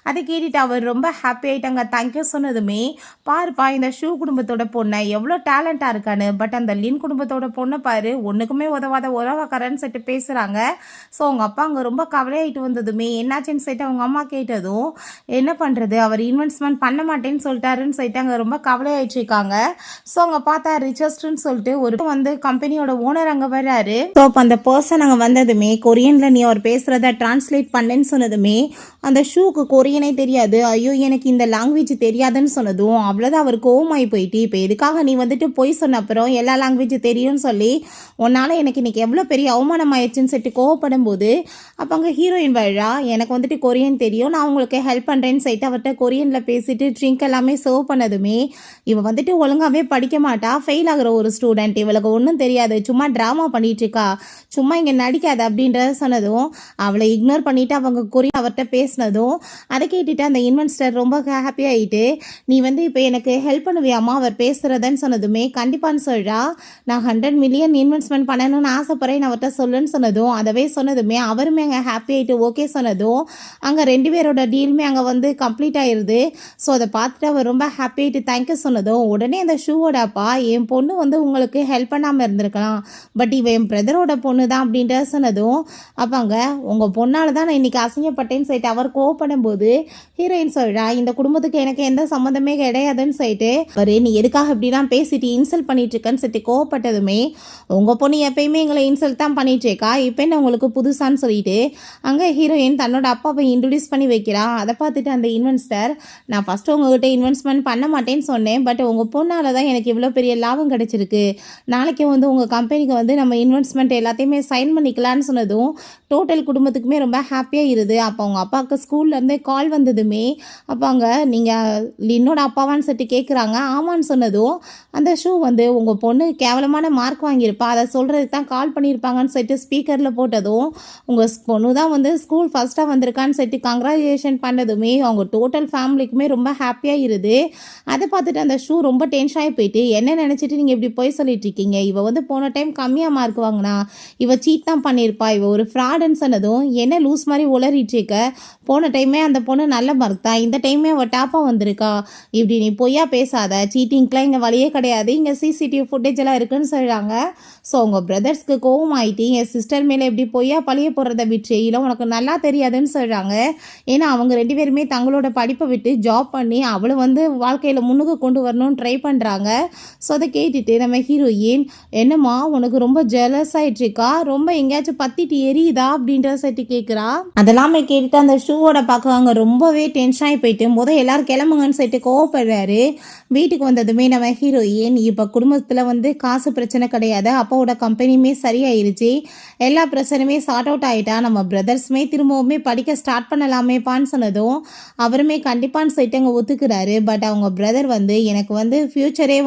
அதை கேட்டுட்டு அவர் ரொம்ப ஹாப்பி ஆகிட்டு அங்கே தேங்க்யூ சொன்னதுமே, பாருப்பா இந்த ஷூ குடும்பத்தோட பொண்ணை எவ்வளோ டேலண்டாக இருக்கான்னு, பட் அந்த லின் குடும்பத்தோட பொண்ணை பாரு, ஒன்றுக்குமே உதவாத உறவாக்காரன்னு சொல்லிட்டு பேசுகிறாங்க. ஸோ அவங்க அப்பா அங்கே ரொம்ப கவலையாயிட்டு வந்ததுமே என்னாச்சுன்னு சொல்லிட்டு அவங்க அம்மா கேட்டதும், என்ன பண்ணுறது, அவர் இன்வெஸ்ட்மெண்ட் பண்ண மாட்டேன்னு சொல்லிட்டாருன்னு சொல்லிட்டு அங்கே ரொம்ப கவலையாயிட்டு இருக்காங்க. ஸோ அங்கே பார்த்தா ரிச்சஸ்ட்னு சொல்லிட்டு ஒரு வந்து கம்பெனியோட ஓனர் அங்கே வர்றாரு. ஸோ அப்போ அந்த பர்சன் அங்கே வந்ததுமே கொரியனில் நீ அவர் பேசுகிறத டிரான்ஸ்லேட் பண்ணேன்னு சொன்னதுமே அந்த ஷூக்கு கொரியனே தெரியாது, ஐயோ எனக்கு இந்த லாங்குவேஜ் தெரியாதுன்னு சொன்னதும் அவ்வளோதான் அவர் கோவமாகி போயிட்டு, இப்போ எதுக்காக நீ வந்துட்டு போய் சொன்ன அப்புறம் எல்லா லாங்குவேஜ் தெரியும்னு சொல்லி உன்னால் எனக்கு இன்றைக்கி எவ்வளோ பெரிய அவமானம் ஆயிடுச்சுன்னு சொல்லிட்டு கோவப்படும் போது அப்போ அங்கே ஹீரோயின் வழா, எனக்கு வந்துட்டு கொரியன் தெரியும், நான் உங்களுக்கு ஹெல்ப் பண்ணுறேன்னு சொல்லிட்டு அவர்கிட்ட கொரியனில் பேசிட்டு ட்ரிங்க் எல்லாமே சர்வ் பண்ணதுமே, இவள் வந்துட்டு ஒழுங்காகவே படிக்க மாட்டா, ஃபெயில் ஆகிற ஒரு ஸ்டூடெண்ட், இவளுக்கு ஒன்றும் தெரியாது, சும்மா ட்ராமா பண்ணிகிட்ருக்கா, சும்மா இங்கே நடிக்காது அப்படின்றத சொன்னதும் அவளை இக்னோர் பண்ணிவிட்டு அவங்க கொரியன் அவர்கிட்ட பேசினதும் அதை கேட்டுட்டு அந்த இன்வெஸ்டர் ரொம்ப ஹாப்பி ஆகிட்டு, நீ வந்து இப்போ எனக்கு ஹெல்ப் பண்ணுவியாமா அவர் பேசுகிறதுன்னு சொன்னதுமே கண்டிப்பான்னு சொல்கிறா. நான் 100 மில்லியன் இன்வெஸ்ட்மெண்ட் பண்ணணும்னு ஆசைப்பட்றேன் அவர்கிட்ட சொல்லுன்னு சொன்னதும் அதவே சொன்னதுமே அவருமே அங்கே ஹாப்பி ஆகிட்டு ஓகே சொன்னதும் அங்கே 2 பேரோட டீலுமே அங்கே வந்து கம்ப்ளீட் ஆயிடுது. ஸோ அதை பார்த்துட்டு அவர் ரொம்ப ஹாப்பி ஆகிட்டு தேங்க்யூ சொன்னதும் உடனே அந்த ஷூவோட அப்பா, என் பொண்ணு வந்து உங்களுக்கு ஹெல்ப் பண்ணாமல் இருந்திருக்கலாம், பட் இவன் என் பிரதரோட பொண்ணு தான் அப்படின்ற சொன்னதும் அப்பாங்க உங்கள் பொண்ணால் தான் நான் இன்றைக்கி அசிங்கப்பட்டேன்னு சொல்லிட்டு அவர் கோவப்படும் போது ஹீரோயின் சொல்கிறா, இந்த குடும்பத்துக்கு எனக்கு எந்த சம்மந்தமே கிடையாதுன்னு சொல்லிட்டு அவர், நீ எதுக்காக இப்படிலாம் பேசிட்டு இன்சல்ட் பண்ணிட்டு இருக்கேன்னு சொல்லிட்டு கோவப்பட்டதுமே, உங்கள் பொண்ணு எப்பயுமே எங்களை இன்சல்ட் தான் பண்ணிட்டு இருக்கா, இப்போ என்ன உங்களுக்கு புதுசான்னு சொல்லிட்டு அங்கே ஹீரோயின் தன்னோட அப்பாவை இன்ட்ரடியூஸ் பண்ணி வைக்கிறா. அதை பார்த்துட்டு அந்த இன்வெஸ்டர், நான் ஃபஸ்ட்டு உங்ககிட்ட இன்வெஸ்ட்மெண்ட் பண்ண மாட்டேன்னு சொன்னேன், பட் உங்கள் பொண்ணால் தான் எனக்கு இவ்வளோ பெரிய லாபம் கிடைச்சிருக்கு, நாளைக்கு வந்து உங்கள் கம்பெனிக்கு வந்து நம்ம இன்வெஸ்ட்மெண்ட் எல்லாத்தையுமே சைன் பண்ணிக்கலான்னு சொன்னதும் டோட்டல் குடும்பத்துக்குமே ரொம்ப ஹாப்பியாக இருது. அப்போ அவங்க அப்பாவுக்கு ஸ்கூல்லேருந்தே கால் வந்ததுமே அப்போ அங்கே நீங்கள் லின்னோட அப்பாவான்னு சொல்லிட்டு கேட்குறாங்க. ஆமான்னு சொன்னதும் அந்த ஷூ வந்து உங்கள் பொண்ணு கேவலமான மார்க் வாங்கியிருப்பா, அதை சொல்கிறதுக்கு தான் கால் பண்ணியிருப்பாங்கன்னு சொல்லிட்டு ஸ்பீக்கரில் போட்டதும் உங்கள் பொண்ணு தான் வந்து ஸ்கூல் ஃபஸ்ட்டாக வந்திருக்கான்னு சொல்லிட்டு கங்க்ராச்சுலேஷன் பண்ணதுமே அவங்க டோட்டல் ஃபேமிலிக்குமே ரொம்ப ஹாப்பியாக இருது. அதை பார்த்துட்டு அந்த ஷூ ரொம்ப டென்ஷன் ஆகி போயிட்டு, என்ன நினச்சிட்டு நீங்கள் இப்படி போய் சொல்லிட்டு இருக்கீங்க, இவள் வந்து போன டைம் கம்மியாக மார்க் வாங்கினா, இவள் சீட் தான் பண்ணியிருப்பா, இவள் ஒரு ஃப்ராடுன்னு சொன்னதும் என்ன லூஸ் மாதிரி உளறிட்டு இருக்க, போன டைமே அந்த பொண்ணு நல்ல மார்க் தான், இந்த டைமே அவள் டாப்பாக வந்திருக்கா, இப்படி நீ பொய்யா பேசாத, சீட்டிங்க்கெலாம் இங்கே வழியே கிடையாது, இங்கே சிசிடிவி ஃபுட்டேஜ் எல்லாம் இருக்குன்னு சொல்கிறாங்க. ஸோ உங்கள் பிரதர்ஸ்க்கு கோவம் ஆகிட்டு என் சிஸ்டர் மேலே எப்படி பொய்யா பழிய போடுறத விட்டு இல்லை உனக்கு நல்லா தெரியாதுன்னு சொல்கிறாங்க. ஏன்னா அவங்க 2 பேருமே தங்களோட படிப்பை விட்டு ஜாப் பண்ணி அவளை வந்து வாழ்க்கையில் முன்னுக்கு கொண்டு வரணும்னு ட்ரை பண்ணுறாங்க. ஸோ அதை கேட்டுட்டு நம்ம ஹீரோயின், என்னம்மா உனக்கு ரொம்ப ரொம்ப ஜெலஸ் ஆயிட்டு இருக்கா, ரொம்ப எங்கேயாச்சும் பத்திட்டு எரியுதா அப்படின்ற சொல்லிட்டு கேட்குறா. அதெல்லாமே கேட்டுட்டு அந்த ஷூவோட பார்க்குவாங்க ரொம்பவே டென்ஷன் ஆகி போயிட்டு எல்லாரும் கிளம்புங்கன்னு சொல்லிட்டு கோவப்படுறாரு. வீட்டுக்கு வந்ததுமே நம்ம ஹீரோயின் இப்போ குடும்பத்தில் காசு பிரச்சனை கிடையாது, அப்பாவோட கம்பெனியுமே சரியாயிருச்சு, எல்லா பிரச்சனையுமே சார்ட் அவுட் ஆகிட்டா, நம்ம பிரதர்ஸுமே திரும்பவுமே படிக்க ஸ்டார்ட் பண்ணலாமேப்பான்னு சொன்னதும் அவருமே கண்டிப்பான்னு சொல்லிட்டு அங்கே ஒத்துக்கிறாரு. பட் அவங்க பிரதர் எனக்கு ஃப்யூச்சரே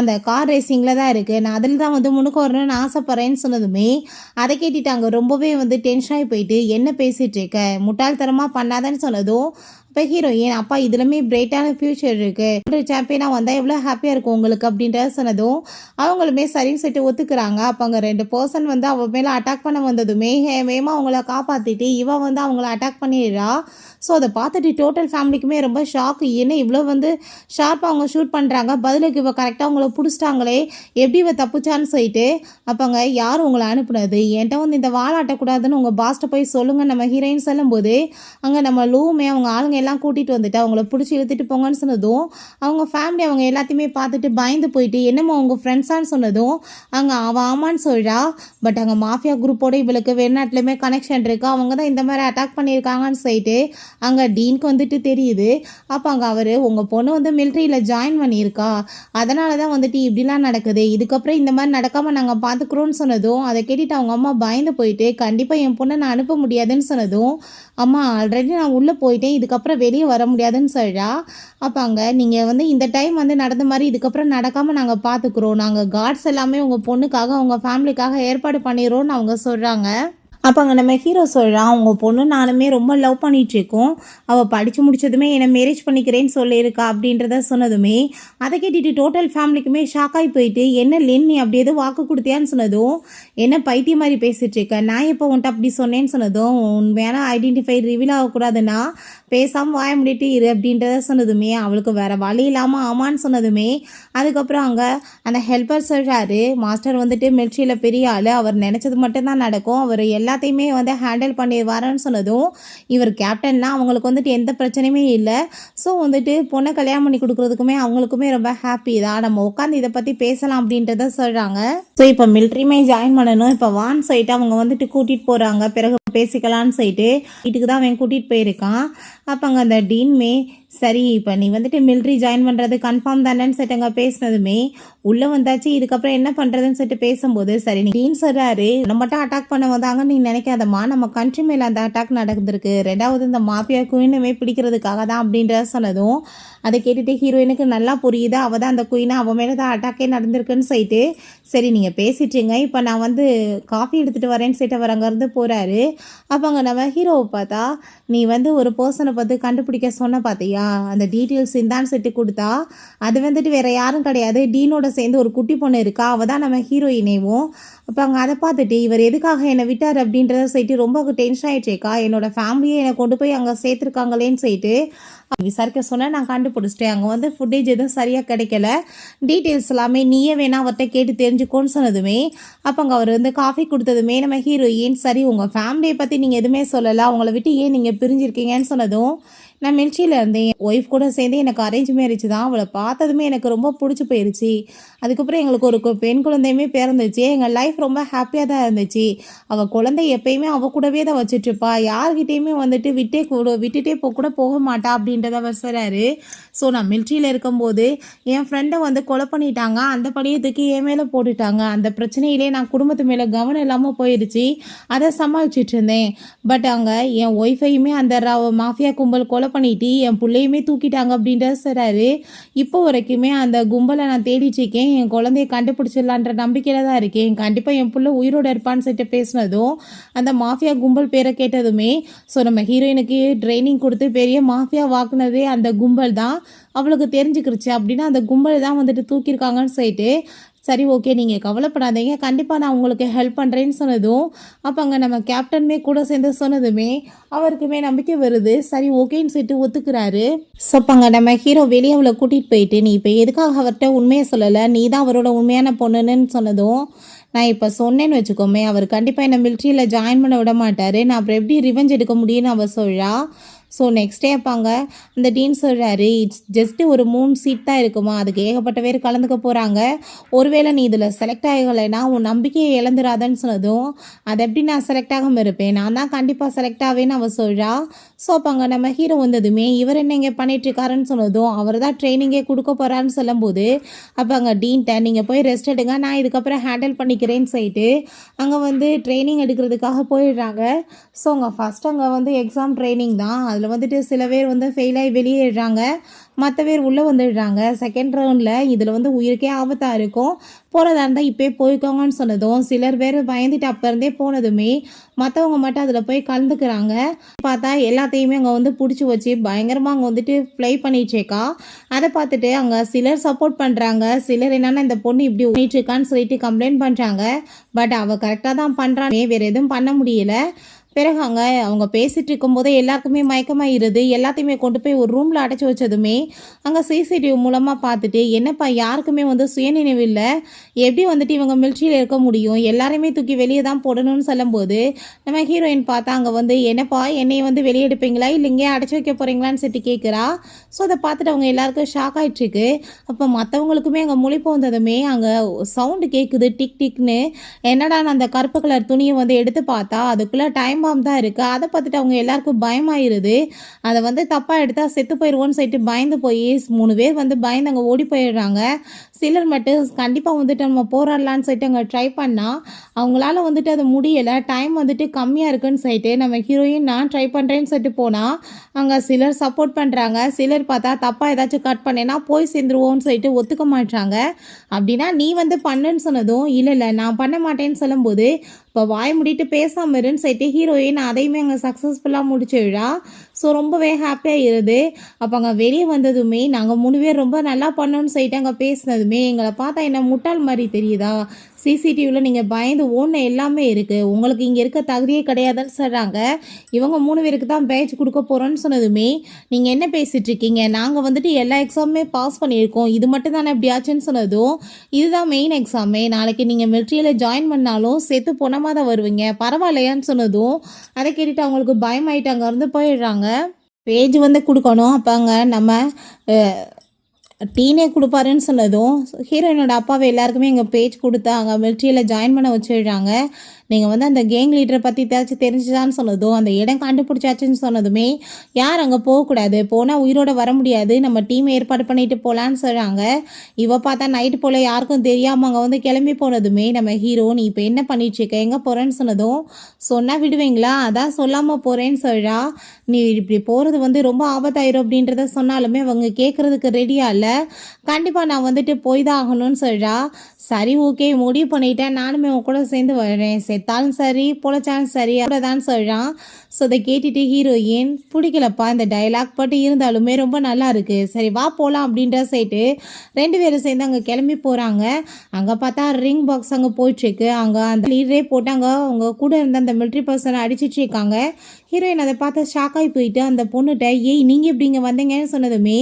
அந்த கார் ரேசிங்கில் தான் இருக்குது, நான் அதில் தான் முன்னுக்கு வரணும்னு ஆசைப்பட்றேன்னு சொன்னதுமே அதை கேட்டுட்டாங்க ரொம்பவே டென்ஷன் ஆகி போயிட்டு என்ன பேசிகிட்டு இருக்க, முட்டாள்தனமாக பண்ணாதன்னு சொன்னதும் இப்போ ஹீரோயின் அப்பா இதுலமே பிரைட்டான ஃபியூச்சர் இருக்குது, சாம்பியனாக வந்தால் எவ்வளோ ஹாப்பியாக இருக்கும் உங்களுக்கு அப்படின்றத சொன்னதும் அவங்களுமே சரின்னு சொல்லிட்டு ஒத்துக்கிறாங்க. அப்போ அங்கே 2 பர்சன் அவள் மேலே அட்டாக் பண்ண வந்ததுமே வேகமாக அவங்கள காப்பாற்றிட்டு இவன் அவங்கள அட்டாக் பண்ணிடுறா. ஸோ அதை பார்த்துட்டு டோட்டல் ஃபேமிலிக்குமே ரொம்ப ஷாக்கு, ஏன்னா இவ்வளோ ஷார்ப்பாக அவங்க ஷூட் பண்ணுறாங்க, பதிலுக்கு இவள் கரெக்டாக அவங்கள பிடிச்சிட்டாங்களே, எப்படி இவள் தப்புச்சான்னு சொல்லிட்டு. அப்போங்க யார் உங்களை அனுப்புனது, என்கிட்ட இந்த வாழாட்டக்கூடாதுன்னு உங்கள் பாஸ்ட்டை போய் சொல்லுங்கள் நம்ம ஹீரோயின் சொல்லும்போது அங்கே நம்ம லூமே அவங்க ஆளுங்க எல்லாம் கூட்டிகிட்டு வந்துட்டு அவங்கள பிடிச்சி இழுத்துட்டு போங்கன்னு சொன்னதும் அவங்க ஃபேமிலி அவங்க எல்லாத்தையுமே பார்த்துட்டு பயந்து போயிட்டு என்னமோ அவங்க ஃப்ரெண்ட்ஸான்னு சொன்னதும் அங்கே அவள் ஆமான்னு சொல்கிறா. பட் அங்கே மாஃபியா குரூப்போட இவளுக்கு வெளிநாட்டிலுமே கனெக்ஷன் இருக்குது, அவங்க தான் இந்த மாதிரி அட்டாக் பண்ணியிருக்காங்கன்னு சொல்லிட்டு அங்கே டீனுக்கு தெரியுது. அப்போ அங்கே அவர் உங்கள் பொண்ணு மிலிட்ரியில் ஜாயின் பண்ணியிருக்கா, அதனால தான் இப்படிலாம் நடக்குது, இதுக்கப்புறம் இந்த மாதிரி நடக்காமல் நாங்கள் பார்த்துக்குறோன்னு சொன்னதும் அதை கேட்டுட்டு அவங்க அம்மா பயந்து போயிட்டு கண்டிப்பாக என் பொண்ணை நான் அனுப்ப முடியாதுன்னு சொன்னதும் அம்மா ஆல்ரெடி நான் உள்ளே போயிட்டேன், இதுக்கப்புறம் வெளியே வர முடியாதுன்னு சொல்கிறா. அப்போ அங்கே நீங்கள் இந்த டைம் நடந்த மாதிரி இதுக்கப்புறம் நடக்காமல் நாங்கள் பார்த்துக்குறோம், நாங்கள் கார்ட்ஸ் எல்லாமே உங்கள் பொண்ணுக்காக உங்கள் ஃபேமிலிக்காக ஏற்பாடு பண்ணிடுறோன்னு அவங்க சொல்கிறாங்க. அப்போ அங்கே நம்ம ஹீரோ சொல்கிறான் அவங்க பொண்ணு நானுமே ரொம்ப லவ் பண்ணிகிட்ருக்கோம், அவள் படித்து முடித்ததுமே என்னை மேரேஜ் பண்ணிக்கிறேன்னு சொல்லியிருக்கா அப்படின்றத சொன்னதுமே அதை கேட்டுட்டு டோட்டல் ஃபேமிலிக்குமே ஷாக் ஆகி போயிட்டு என்ன லின் நீ அப்படி எதுவும் வாக்கு கொடுத்தியான்னு சொன்னதும் என்ன பைத்திய மாதிரி பேசிகிட்ருக்க, நான் எப்போ உன்ட்ட அப்படி சொன்னேன்னு சொன்னதும் உண்மையான ஐடென்டிஃபை ரிவீல் ஆகக்கூடாதுன்னா பேசாமல் வாய முடிட்டு இரு அப்படின்றத சொன்னதுமே அவளுக்கு வேறு வழி இல்லாமல் ஆமான்னு சொன்னதுமே அதுக்கப்புறம் அங்கே அந்த ஹெல்ப்பர் சொல்கிறாரு மாஸ்டர் மிலிட்ரியில் பெரிய ஆள், அவர் நினச்சது மட்டும்தான் நடக்கும், அவர் எல்லாத்தையுமே ஹேண்டில் பண்ணிடுவாருன்னு சொன்னதும் இவர் கேப்டன்னா அவங்களுக்கு எந்த பிரச்சனையுமே இல்லை. ஸோ பொண்ணை கல்யாணம் பண்ணி கொடுக்குறதுக்குமே அவங்களுக்குமே ரொம்ப ஹாப்பி தான், நம்ம உட்காந்து இதை பற்றி பேசலாம் அப்படின்றத சொல்கிறாங்க. ஸோ இப்போ மிலிட்ரியுமே ஜாயின் பண்ணணும், இப்போ வான்னு சொல்லிட்டு அவங்க கூட்டிகிட்டு போகிறாங்க, பிறகு பேசிக்கலான்னு சொல்லிட்டு வீட்டுக்கு தான் அவன் கூட்டிகிட்டு போயிருக்கான். அப்போ அங்கே அந்த டீன்மே சரி இப்போ நீ மிலிட்ரி ஜாயின் பண்ணுறது கன்ஃபார்ம் தானேன்னு சொல்லிட்டு அங்கே பேசினதுமே உள்ளே வந்தாச்சு, இதுக்கப்புறம் என்ன பண்ணுறதுன்னு சொல்லிட்டு பேசும்போது சரி நீ டீன் சொல்கிறாரு நம்ம மட்டும் அட்டாக் பண்ண வந்தாங்கன்னு நீ நினைக்காதம்மா, நம்ம கண்ட்ரி மேலே அந்த அட்டாக் நடந்திருக்கு, ரெண்டாவது இந்த மாஃபியா குயினுமே பிடிக்கிறதுக்காக தான் அப்படின்றத சொன்னதும் அதை கேட்டுட்டு ஹீரோயினுக்கு நல்லா புரியுது, அவள் தான் அந்த குயினை அவன் மேலே தான் அட்டாக்கே நடந்திருக்குன்னு சொல்லிட்டு சரி நீங்கள் பேசிட்டுருங்க இப்போ நான் காஃபி எடுத்துகிட்டு வரேன்னு சொல்லிட்டு அவர் அங்கேருந்து போகிறாரு. அப்போ அங்கே நம்ம ஹீரோவை பார்த்தா நீ ஒரு பர்சனை பார்த்து கண்டுபிடிக்க சொன்ன பார்த்தியா, அந்த டீட்டெயில்ஸ் இந்தான்னு சொல்லிட்டு கொடுத்தா அது வேறு யாரும் கிடையாது, டீனோட சேர்ந்து ஒரு குட்டி பொண்ணு இருக்கா, அவள் தான் நம்ம ஹீரோயினேவும். அப்போ அங்கே அதை பார்த்துட்டு இவர் எதுக்காக என்னை விட்டார் அப்படின்றத சொல்லிட்டு ரொம்ப டென்ஷன் ஆகிடுச்சேக்கா, என்னோட ஃபேமிலியை என்னை கொண்டு போய் அங்கே சேர்த்துருக்காங்களேன்னு சொல்லிட்டு விசாரிக்க சொன்னால் நான் கண்டுபிடிச்சிட்டேன், அங்கே ஃபுட்டேஜ் எதுவும் சரியாக கிடைக்கல, டீட்டெயில்ஸ் எல்லாமே நீயே வேணா அவர்கிட்ட கேட்டு தெரிஞ்சுக்கோன்னு சொன்னதுமே அப்போ அங்கே அவர் காஃபி கொடுத்ததுமே நம்ம ஹீரோயின் சரி உங்கள் ஃபேமிலியை பற்றி நீங்கள் எதுவுமே சொல்லலை, அவங்கள விட்டு ஏன் நீங்கள் பிரிஞ்சிருக்கீங்கன்னு சொன்னதும் நான் மிலிட்ரியில் இருந்தேன், ஒய்ஃப் கூட சேர்ந்து எனக்கு அரேஞ்ச் மேரேஜ் தான், அவளை பார்த்ததுமே எனக்கு ரொம்ப பிடிச்சி போயிடுச்சு, அதுக்கப்புறம் எங்களுக்கு ஒரு பெண் குழந்தையுமே பிறந்துச்சு, எங்கள் லைஃப் ரொம்ப ஹாப்பியாக தான் இருந்துச்சு, அவள் குழந்தை எப்பயுமே அவள் கூடவே தான் வச்சுட்ருப்பா, யார்கிட்டையுமே விட்டுட்டே போக மாட்டா அப்படின்றத அவர் சொல்கிறாரு. ஸோ நான் மிலிட்ரியில் இருக்கும்போது என் ஃப்ரெண்டை கொலை பண்ணிட்டாங்க, அந்த படியத்துக்கு என் மேலே போட்டுட்டாங்க, அந்த பிரச்சனையிலே நான் குடும்பத்து மேலே கவனம் இல்லாமல் போயிடுச்சு, அதை சமாளிச்சுட்டு இருந்தேன். பட் அங்கே என் ஒய்ஃபையுமே அந்த மாஃபியா கும்பல் கொலை பண்ணிட்டு என் பிள்ளையுமே தூக்கிட்டாங்க அப்படின்றத சொல்கிறாரு. இப்போ வரைக்குமே அந்த கும்பலை நான் தேடிச்சிருக்கேன், என் குழந்தைய கண்டுபிடிச்சிடலான்ற நம்பிக்கையில் தான் இருக்கேன், கண்டிப்பாக என் பிள்ளை உயிரோடு இருப்பான்னு சொல்லிட்டு பேசினதும் அந்த மாஃபியா கும்பல் பேரை கேட்டதுமே ஸோ நம்ம ஹீரோயினுக்கு ட்ரைனிங் கொடுத்து பெரிய மாஃபியா வாக்குனதே அந்த கும்பல் தான், அவளுக்கு தெரிஞ்சுக்கிருச்சு அப்படின்னா அந்த கும்பல் தான் தூக்கியிருக்காங்கன்னு சொல்லிட்டு சரி ஓகே நீங்கள் கவலைப்படாதீங்க கண்டிப்பாக நான் உங்களுக்கு ஹெல்ப் பண்ணுறேன்னு சொன்னதும் அப்போ அங்கே நம்ம கேப்டனுமே கூட சேர்ந்து சொன்னதுமே அவருக்குமே நம்பிக்கை வருது, சரி ஓகேன்னு சொல்லிட்டு ஒத்துக்கிறாரு. ஸோ அப்போ அங்கே நம்ம ஹீரோ வெளியே அவளை கூட்டிகிட்டு போயிட்டு நீ இப்போ எதுக்காக அவர்கிட்ட உண்மையை சொல்லலை, நீ தான் அவரோட உண்மையான பொண்ணுன்னு சொன்னதும் நான் இப்போ சொன்னேன்னு வச்சுக்கோமே அவர் கண்டிப்பாக என்னை மிலிட்ரியில் ஜாயின் பண்ண விட மாட்டார், நான் அப்புறம் எப்படி ரிவெஞ்ச் எடுக்க முடியும்னு அவள் சொல்கிறா. ஸோ நெக்ஸ்ட் டே அப்பாங்க அந்த டீன் சொல்கிறாரு, இட்ஸ் ஜஸ்ட்டு ஒரு 3 சீட் தான் இருக்குமா, அதுக்கு ஏகப்பட்ட பேர் கலந்துக்க போகிறாங்க. ஒருவேளை நீ இதில் செலக்ட் ஆகலைன்னா உன் நம்பிக்கையை இழந்துடாதன்னு சொன்னதும், அது எப்படி நான் செலக்ட் ஆகாமல் இருப்பேன், நான் தான் கண்டிப்பாக செலக்ட் ஆவேன்னு அவள் சொல்கிறா. ஸோ அப்பாங்க நம்ம ஹீரோ வந்ததுமே இவர் என்ன இங்கே பண்ணிகிட்ருக்காருன்னு சொன்னதும், அவர் தான் ட்ரைனிங்கே கொடுக்க போகிறான்னு சொல்லும்போது, அப்போ அங்கே டீன்ட்ட நீங்கள் போய் ரெஸ்ட் எடுங்க, நான் இதுக்கப்புறம் ஹேண்டில் பண்ணிக்கிறேன்னு சொல்லிட்டு அங்கே வந்து ட்ரைனிங் எடுக்கிறதுக்காக போயிடுறாங்க. ஸோ அங்கே ஃபஸ்ட் அங்கே வந்து எக்ஸாம் ட்ரைனிங் தான். அதில் வந்துட்டு சில பேர் வந்து ஃபெயில் ஆகி வெளியேறாங்க, மற்ற பேர் உள்ளே வந்துடுறாங்க. செகண்ட் ரவுண்டில் இதில் வந்து உயிருக்கே ஆபத்தாக இருக்கும், போகிறதா இருந்தால் இப்போயே போய்க்கோங்கன்னு சொன்னதும் சிலர் பேர் பயந்துட்டு அப்போ இருந்தே போனதுமே மற்றவங்க மட்டும் அதில் போய் கலந்துக்கிறாங்க. பார்த்தா எல்லாத்தையுமே அங்கே வந்து பிடிச்சி வச்சு பயங்கரமாக அங்கே வந்துட்டு ப்ளே பண்ணிச்சேக்கா. அதை பார்த்துட்டு அங்கே சிலர் சப்போர்ட் பண்ணுறாங்க, சிலர் என்னென்னா இந்த பொண்ணு இப்படி பண்ணிட்டுருக்கான்னு சொல்லிட்டு கம்ப்ளைண்ட் பண்ணுறாங்க. பட் அவள் கரெக்டாக தான் பண்ணுறானே, வேறு எதுவும் பண்ண முடியல. பிறகு அங்கே அவங்க பேசிகிட்டு இருக்கும்போதே எல்லாருக்குமே மயக்கமாயிருது. எல்லாத்தையுமே கொண்டு போய் ஒரு ரூமில் அடைச்சி வச்சதுமே அங்கே சிசிடிவி மூலமாக பார்த்துட்டு, என்னப்பா யாருக்குமே வந்து சுயநினைவு இல்லை, எப்படி வந்துட்டு இவங்க மிலிட்ரியில் இருக்க முடியும், எல்லாரையுமே தூக்கி வெளியே தான் போடணும்னு சொல்லும்போது நம்ம ஹீரோயின் பார்த்தா அங்கே வந்து, என்னப்பா என்னையை வந்து வெளியே எடுப்பீங்களா இல்லை இங்கே அடைச்சி வைக்க போகிறீங்களான்னு சொல்லிட்டு கேட்குறா. ஸோ அதை பார்த்துட்டு அவங்க எல்லாருக்கும் ஷாக் ஆகிட்டுருக்கு. அப்போ மற்றவங்களுக்குமே அங்கே முழிப்பு வந்ததுமே அங்கே சவுண்டு கேட்குது, டிக் டிக்னு. என்னடா அந்த கருப்பு கலர் துணியை வந்து எடுத்து பார்த்தா அதுக்குள்ளே டைம் பாம் தான் இருக்குது. அதை பார்த்துட்டு அவங்க எல்லாருக்கும் பயமாயிருது. அதை வந்து தப்பாக எடுத்தால் செத்து போயிடுவோன்னு சொல்லிட்டு பயந்து போய் 3 பேர் வந்து பயந்து அங்கே ஓடி போயிடுறாங்க. சிலர் மட்டும் கண்டிப்பாக வந்துட்டு நம்ம போராடலான்னு சொல்லிட்டு அங்கே ட்ரை பண்ணால் அவங்களால வந்துட்டு அது முடியலை, டைம் வந்துட்டு கம்மியாக இருக்குன்னு சொல்லிட்டு நம்ம ஹீரோயின் நான் ட்ரை பண்ணுறேன்னு சொல்லிட்டு போனால் அங்கே சிலர் சப்போர்ட் பண்ணுறாங்க. சிலர் பார்த்தா தப்பாக ஏதாச்சும் கட் பண்ணேன்னா போய் சேர்ந்துருவோன்னு சொல்லிட்டு ஒத்துக்க மாட்டாங்க. அப்படின்னா நீ வந்து பண்ணுன்னு சொன்னதும் இல்லை நான் பண்ண மாட்டேன்னு சொல்லும்போது, இப்போ வாய் முடிட்டு பேசாமல் இருன்னு சொல்லிட்டு ஹீரோயின் அதையுமே அங்கே சக்ஸஸ்ஃபுல்லாக முடிச்சுவிடா. ஸோ ரொம்பவே ஹாப்பியாக இருது. அப்போ அங்கே வெளியே வந்ததுமே நாங்கள் 3 பேர் ரொம்ப நல்லா பண்ணோன்னு சொல்லிட்டு அங்கே பேசினதுமே எங்களை பார்த்தா என்ன முட்டாள் மாதிரி தெரியுதா, சிசிடிவியில் நீங்கள் பயந்து ஓடின எல்லாமே இருக்குது, உங்களுக்கு இங்கே இருக்க தகுதியே கிடையாதுன்னு சொல்கிறாங்க. இவங்க 3 பேருக்கு தான் பேட்ச் கொடுக்க போகிறோன்னு சொன்னதுமே, நீங்கள் என்ன பேசிகிட்ருக்கீங்க, நாங்கள் வந்துட்டு எல்லா எக்ஸாமுமே பாஸ் பண்ணியிருக்கோம், இது மட்டும் தானே எப்படியாச்சுன்னு சொன்னதும், இதுதான் மெயின் எக்ஸாமே, நாளைக்கு நீங்கள் மிலிட்ரியில் ஜாயின் பண்ணாலும் சேர்த்து போனமாக தான் வருவீங்க, பரவாயில்லையான்னு சொன்னதும் அதை கேட்டுட்டு அவங்களுக்கு பயமாயிட்டு அங்கேருந்து போயிடுறாங்க. பேஜ் வந்து கொடுக்கணும். அப்போ அங்கே நம்ம டீனே கொடுப்பாருன்னு சொன்னதும் ஹீரோயினோட அப்பாவை எல்லாருக்குமே எங்கள் பேஜ் கொடுத்து அங்கே மிலிட்ரியில் ஜாயின் பண்ண வச்சுடுறாங்க. நீங்கள் வந்து அந்த கேங் லீடரை பற்றி ஏதாச்சும் தெரிஞ்சுதான்னு சொன்னதும், அந்த இடம் கண்டுபிடிச்சாச்சுன்னு சொன்னதுமே, யார் அங்கே போகக்கூடாது, போனால் உயிரோட வர முடியாது, நம்ம டீம் ஏற்பாடு பண்ணிட்டு போகலான்னு சொல்கிறாங்க. இவ பார்த்தா நைட்டு போல் யாருக்கும் தெரியாமல் அங்கே வந்து கிளம்பி போனதுமே நம்ம ஹீரோ, நீ இப்போ என்ன பண்ணிட்டுருக்க, எங்கே போகிறேன்னு சொன்னதும், சொன்னால் விடுவீங்களா, அதான் சொல்லாமல் போகிறேன்னு சொல்கிறா. நீ இப்படி போகிறது வந்து ரொம்ப ஆபத்தாயிரும் அப்படின்றத சொன்னாலுமே அவங்க கேட்குறதுக்கு ரெடியாக இல்லை. கண்டிப்பாக நான் வந்துட்டு போய் தான் ஆகணும்னு சொல்கிறா. சரி ஓகே முடிவு பண்ணிட்டேன், நானுமே உன் கூட சேர்ந்து வரேன், செத்தாலும் சரி பொழைச்சாலும் சரி அவ்வளோதான் சொல்கிறான். ஸோ அதை கேட்டுட்டு ஹீரோயின், பிடிக்கலப்பா இந்த டைலாக், பட் இருந்தாலுமே ரொம்ப நல்லா இருக்குது, சரி வா போகலாம் அப்படின்ற சைட்டு 2 பேரும் சேர்ந்து அங்கே கிளம்பி போகிறாங்க. அங்கே பார்த்தா ரிங் பாக்ஸ் அங்கே போயிட்டுருக்கு. அங்கே அந்த லீடரே போட்டாங்க, அவங்க கூட இருந்த அந்த மிலிட்ரி பர்சனை அடிச்சிட்ருக்காங்க. ஹீரோயின் அதை பார்த்து ஷாக்காகி போயிட்டு அந்த பொண்ணுகிட்ட, ஏய் நீங்கள் இப்படி இங்கே வந்தீங்கன்னு சொன்னதுமே,